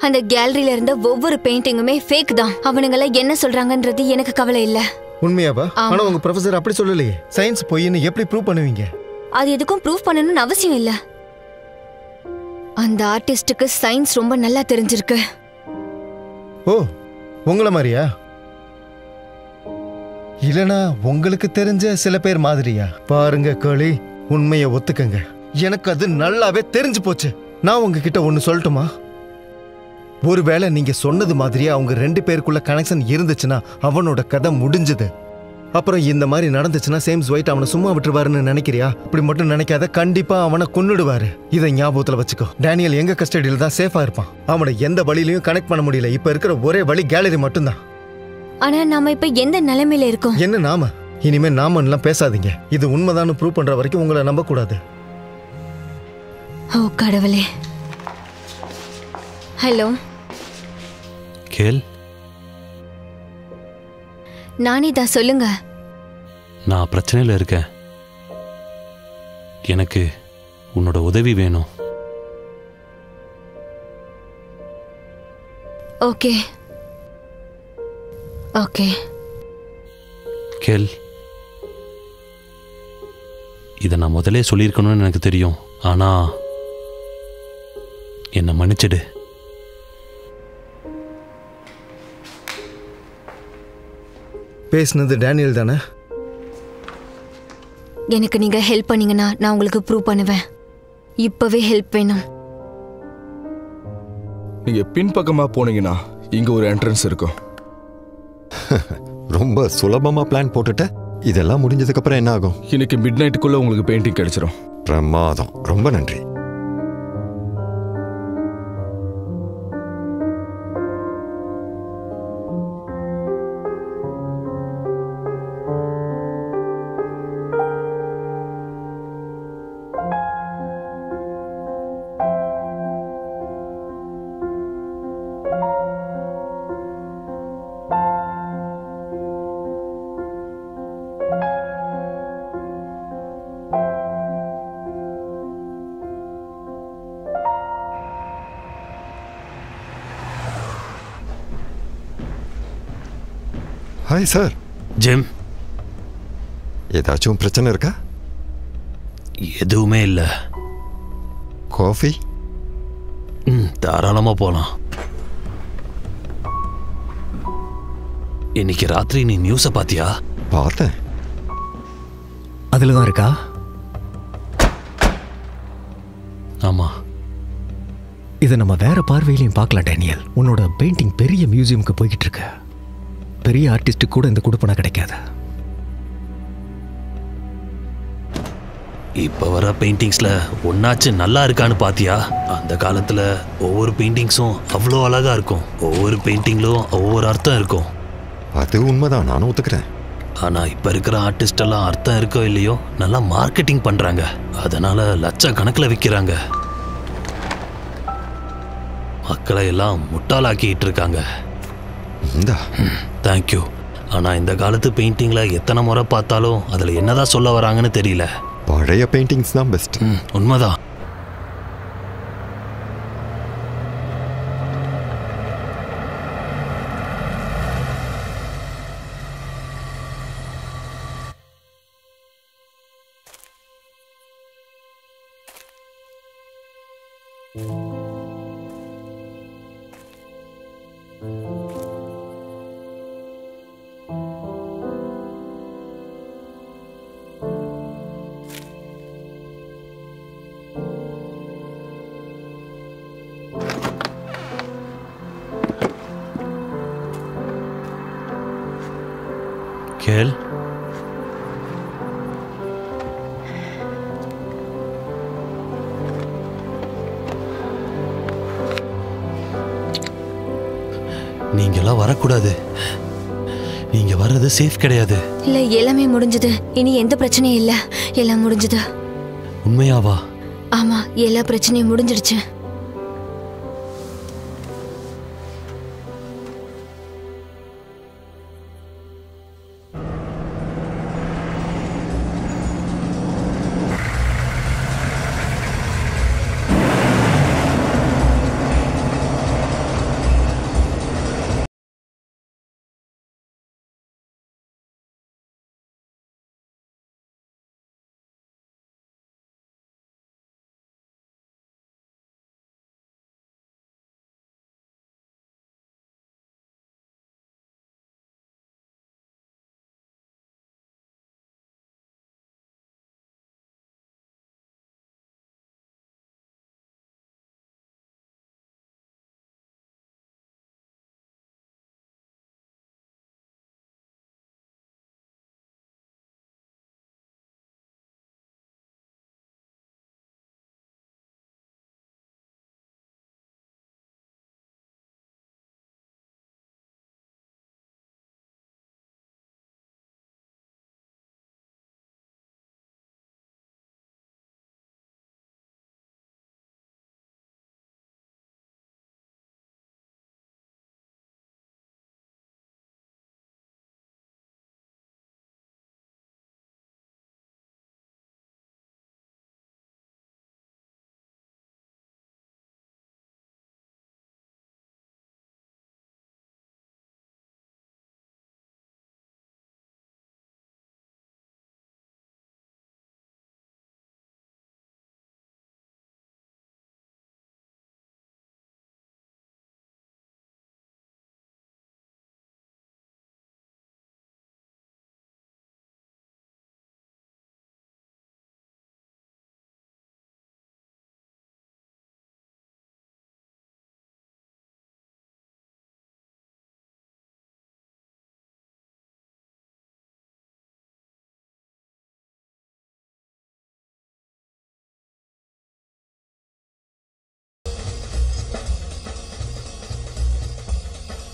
அந்த கேலரியில இருந்த ஒவ்வொரு பெயிண்டிங்குமே ஃபேக் தான். அவனுங்கள என்ன சொல்றாங்கன்றது எனக்கு கவலை இல்ல. உண்மையாவா? ஆனா உங்க ப்ரொஃபஸர் அப்படி சொல்லலையே. சயின்ஸ் பொய்ன்னு எப்படி ப்ரூவ் பண்ணுவீங்க? அது எதுக்கும் ப்ரூவ் பண்ணணும்னு அவசியம் இல்ல. அந்த ஆர்டிஸ்டுக்கு சயின்ஸ் ரொம்ப நல்லா தெரிஞ்சிருக்கு. ஓ, உங்கள மாதிரியா? இல்லனா உங்களுக்கு தெரிஞ்ச சில பேர் மாதிரியா? பாருங்க களி, உண்மையை ஒத்துக்கங்க. எனக்கு அது நல்லாவே தெரிஞ்சு போச்சு. நான் உங்ககிட்ட ஒன்னு சொல்லட்டுமா? ஒருவேளை நீங்க சொன்னது மாதிரியே அவங்க 2 பேருக்குள்ள கனெக்ஷன் இருந்துச்சுன்னா அவனோட கதை முடிஞ்சது. அப்புறம் இந்த மாதிரி நடந்துச்சுன்னா சேம்ஸ் ஒயிட் அவனை சும்மா விட்டுருவாருன்னு நினைக்கிறியா? இப்படி மட்டும் நினைக்காத, கண்டிப்பா அவனை கொன்னுடுவாரு. இதை ஞாபகத்துல வச்சுக்கோ. டேனியல் எங்க கஸ்டடியில தான் சேஃபா இருப்பான். அவனை எந்த வழியிலையும் கனெக்ட் பண்ண முடியல. இப்ப இருக்கிற ஒரே வழி கேலரி மட்டும்தான். ஆனா நாம இப்ப எந்த நிலைமையில இருக்கோம்? என்ன நாம? இனிமே நாமன்னுலாம் பேசாதீங்க. இது உண்மைதான்னு ப்ரூவ் பண்ற வரைக்கும் உங்களை நம்ப கூடாது. ஓ கடவுளே. ஹலோ கேள், நானே தான், சொல்லுங்க. நான் பிரச்சனையில இருக்கேன். எனக்கு உன்னோட உதவி வேணும். Okay okay. கேள், இதை நான் முதலே சொல்லியிருக்கணும்னு எனக்கு தெரியும். ஆனா என்னை மன்னிச்சிடு. பேசுனது டேனியல் தானே? எனக்கு நீங்க ஹெல்ப் பண்ணீங்கன்னா நான் உங்களுக்கு ப்ரூவ் பண்ணுவேன். இப்பவே ஹெல்ப் வேணும். நீங்க பின்பக்கமா போனீங்கன்னா இங்க ஒரு என்ட்ரன்ஸ் இருக்கும். ரொம்ப சுலபமா பிளான் போட்டுட்ட. இதெல்லாம் முடிஞ்சதுக்கு அப்புறம் என்ன ஆகும்? இன்னைக்கு மிட் நைட்டுக்குள்ள உங்களுக்கு பெயிண்டிங் கிடைச்சிரும். பிரமாதம், ரொம்ப நன்றி. Hi sir. ஜிம், ஏதாச்சும் பிரச்சனை இருக்கா? எதுவுமே இல்லை. காஃபி? தாராளமாக போகலாம். இன்னைக்கு ராத்திரி நீ நியூஸை பார்த்தியா? பார்த்தேன். அதில் தான் இருக்கா? ஆமாம். இதை நம்ம வேற பார்வையிலையும் பார்க்கலாம் டேனியல். உன்னோட பெயிண்டிங் பெரிய மியூசியமுக்கு போய்கிட்டு இருக்கு. பெரிய ஆர்டிஸ்ட்டுக்கு கூட இந்த கொடுப்பனை கிடைக்காது. இப்போ வர பெயிண்டிங்ஸில் ஒன்னாச்சு நல்லா இருக்கான்னு பாத்தியா? அந்த காலத்தில் ஒவ்வொரு பெயிண்டிங்ஸும் அவ்வளோ அழகாக இருக்கும். ஒவ்வொரு பெயிண்டிங்லும் ஒவ்வொரு அர்த்தம் இருக்கும். அது உண்மைதான், நானும் ஒத்துக்கிறேன். ஆனால் இப்போ இருக்கிற ஆர்டிஸ்ட் எல்லாம் அர்த்தம் இருக்கோ இல்லையோ நல்லா மார்க்கெட்டிங் பண்ணுறாங்க. அதனால் லட்சக்கணக்கில் விற்கிறாங்க. மக்களை எல்லாம் முட்டாளாக்கிட்டு இருக்காங்க. தேங்க்யூ. ஆனால் இந்த காலத்து பெயிண்டிங்கில் எத்தனை முறை பார்த்தாலும் அதில் என்னதான் சொல்ல வராங்கன்னு தெரியல. பழைய பெயிண்டிங்ஸ் தான் பெஸ்ட். உண்மைதான். கேள், நீங்கெல்லாம் வரக்கூடாது. நீங்க வர்றது சேஃப் கிடையாது. இல்ல, எல்லாமே முடிஞ்சது. இனி எந்த பிரச்சனையும் இல்ல. எல்லாம் முடிஞ்சது. உண்மையாவா? ஆமா, எல்லா பிரச்சனையும் முடிஞ்சிடுச்சு.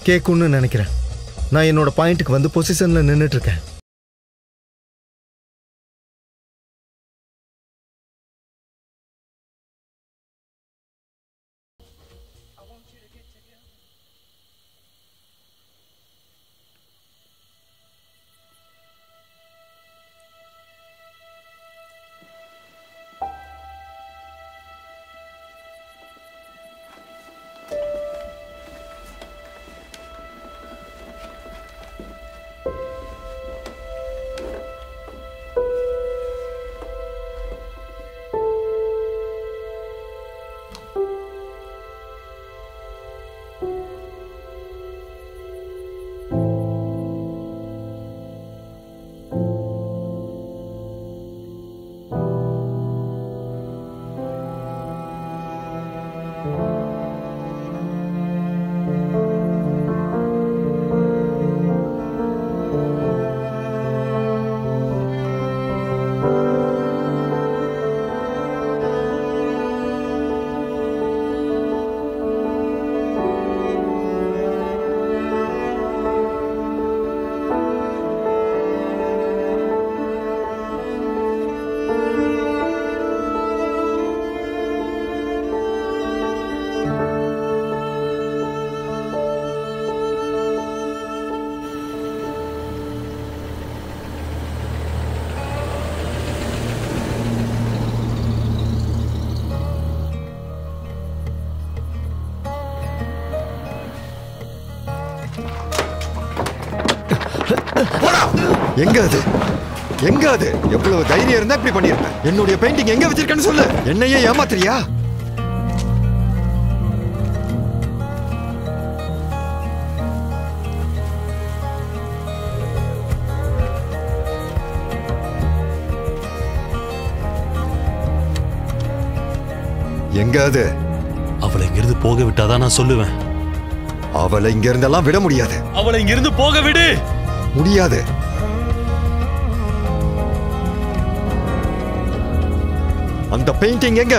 கேட்கும்னு நினைக்கிறேன். நான் என்னோட பாயிண்ட்டுக்கு வந்து பொசிஷனில் நின்றுட்டு இருக்கேன். எங்க அது எங்க அது எவ்வளவு தைரியம் இருந்தா இப்படி பண்ணிருப்பேன். என்னுடைய பெயிண்டிங் எங்க வச்சிருக்கேன்னு சொல்லு. என்னையே ஏமாத்துறியா? எங்க அது? அவளை இங்கிருந்து போக விட்டாதான் நான் சொல்லுவேன். அவளை இங்க இருந்தெல்லாம் விட முடியாது. அவளை இங்கிருந்து போக விடு. முடியாது. அந்த பெயிண்டிங் எங்க?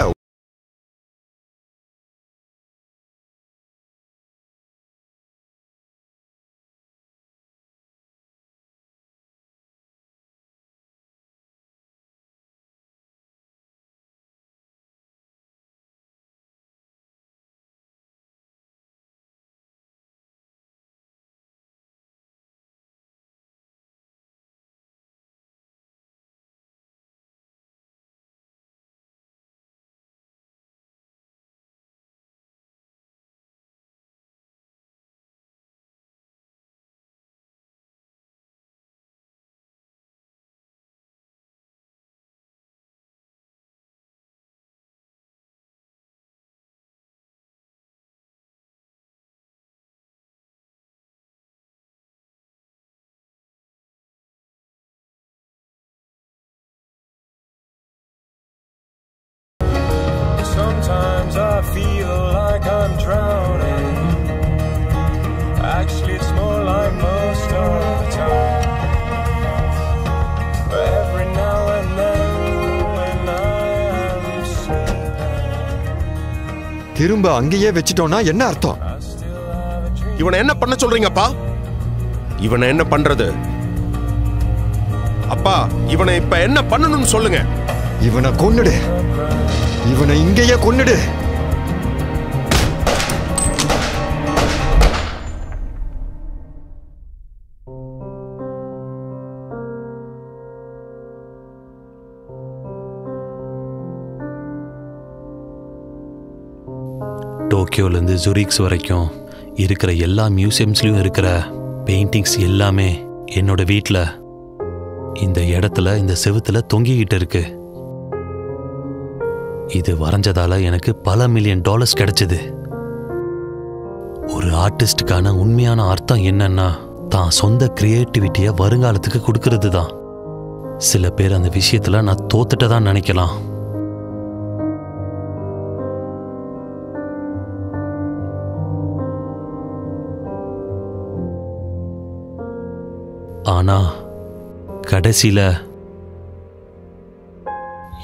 Sometimes I feel like I'm drowning. Actually, it's more like most of the time. But every now and then, when I am sleeping, திரும்ப அங்கேயே வச்சிட்டோம்னா என்ன அர்த்தம்? இவனை என்ன பண்ண சொல்றீங்கப்பா? இவனை என்ன பண்றது? அப்பா, இவனை இப்ப என்ன பண்ணணும்னு சொல்லுங்க. இவனை கொன்னுடு. இவனை இங்கேயே கொன்னுடு. டோக்கியோலேருந்து ஜூரிக்ஸ் வரைக்கும் இருக்கிற எல்லா மியூசியம்ஸ்லையும் இருக்கிற பெயிண்டிங்ஸ் எல்லாமே என்னோட வீட்டில் இந்த இடத்துல இந்த செவுத்துல தொங்கிக்கிட்டு இருக்கு. இது வரைஞ்சதால எனக்கு பல $1 மில்லியன் கிடைச்சது. ஒரு ஆர்டிஸ்டுக்கான உண்மையான அர்த்தம் என்னன்னா தான் சொந்த கிரியேட்டிவிட்டியை வருங்காலத்துக்கு கொடுக்கறது தான். சில பேர் அந்த விஷயத்துல நான் தோத்துட்டதான் நினைக்கலாம். ஆனா கடைசியில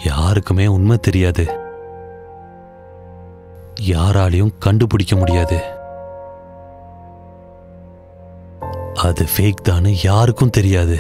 யாருக்குமே உண்மை தெரியாது. யாராலையும் கண்டுபிடிக்க முடியாது. அது ஃபேக் தான்னு யாருக்கும் தெரியாது.